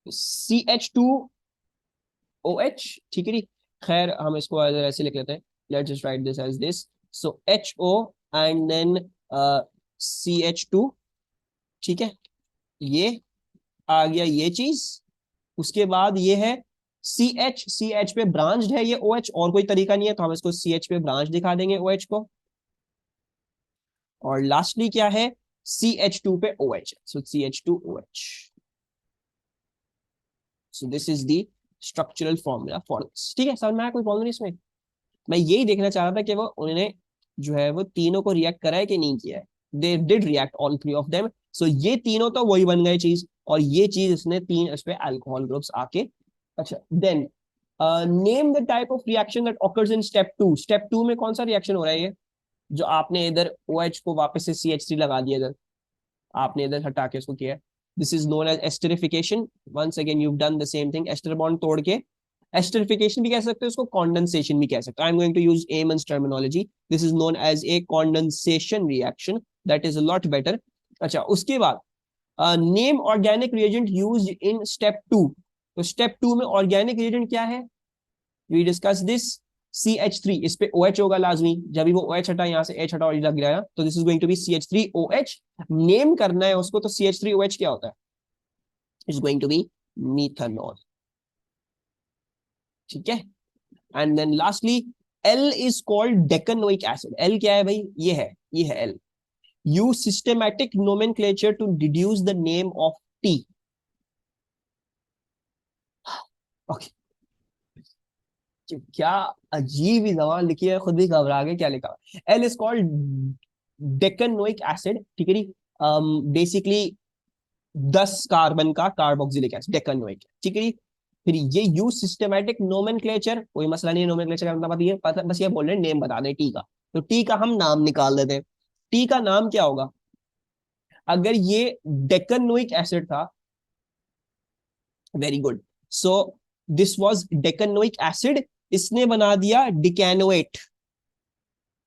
CH2OH, ठीक है जी। खैर हम इसको ऐसे लिख लेते हैं, let's just write this as this, so HO and then CH2, ठीक है। ये आ गया ये चीज, उसके बाद ये है CH पे ब्रांच है ये OH, और कोई तरीका नहीं है तो हम इसको CH पे ब्रांच दिखा देंगे OH को, और लास्टली क्या है, CH2 पे OH, so CH2OH। So this is the structural formula for this, ठीक है। समझ में आया कोई प्रॉब्लम नहीं इसमें? मैं यही देखना चाह रहा था कि वो उन्होंने जो है वो तीनों को रिएक्ट करा है कि नहीं किया है। They did react all three of them, so ये तीनों तो वही बन गए चीज, और ये चीज इसने तीन इस पे अल्कोहल ग्रुप्स आके। अच्छा then name the type of reaction that occurs in step two. Step two में कौन सा रिएक्शन हो रहा है ये, जो आपने इधर OH को वापस से CH3 लगा दिया, इधर आपने इधर हटा के उसको किया। This is known as esterification, once again you done the same thing, ester bond तोड़ के। एस्टरिफिकेशन भी कह सकते हो उसको, कॉन्डेंसेशन भी कह सकते हो। I am going to use एमन्स terminology, this is known as a condensation reaction, that is a lot better. अच्छा उसके बाद name organic reagent used in step two. तो स्टेप टू में ऑर्गेनिक रिएजेंट क्या है, वी डिस्कस दिस, CH3, इस पे OH होगा लाजमी, जब भी वो OH हटा, यहाँ से H हटा और लग गया, तो this is going to be CH3OH। Name करना है उसको, तो CH3OH क्या होता है, is going to be methanol, ठीक है। And then lastly L is called decanoic acid. L क्या है भाई, ये है L, use systematic nomenclature to deduce the name of T. Okay, क्या अजीब ही जबान लिखी है, खुद ही घबरा गए क्या लिखा। L is called decanoic acid, ठीक है जी। बेसिकली 10 कार्बन का कार्बोक्सिलिक एसिड डेकनोइक, ठीक है जी। फिर ये यूज सिस्टेमैटिक नोमेनक्लेचर, कोई मसला नहीं है, नोमेनक्लेचर का मतलब ये पता, बस ये बोल रहे हैं नेम बता दें टी का। तो टी का हम नाम निकाल देते हैं। टी का नाम क्या होगा? अगर ये डेकनोइक एसिड था, very good, so this was decanoic acid, इसने बना दिया डिकैनोएट,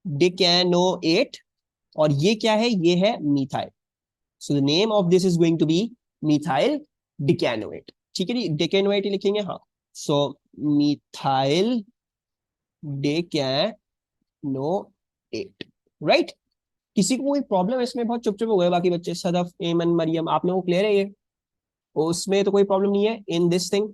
डिकैनोएट। और ये क्या है? ये है methyl. So the name of this is going to be methyl decanoate, ठीक है जी, डिकैनोएट ही लिखेंगे, हाँ। So methyl decanoate, right. किसी को कोई प्रॉब्लम है इसमें? बहुत चुप चुप हो गए बाकी बच्चे, सदफ, एमन, मरियम, आप लोगों को क्लियर है ये? उसमें तो कोई प्रॉब्लम नहीं है इन दिस थिंग?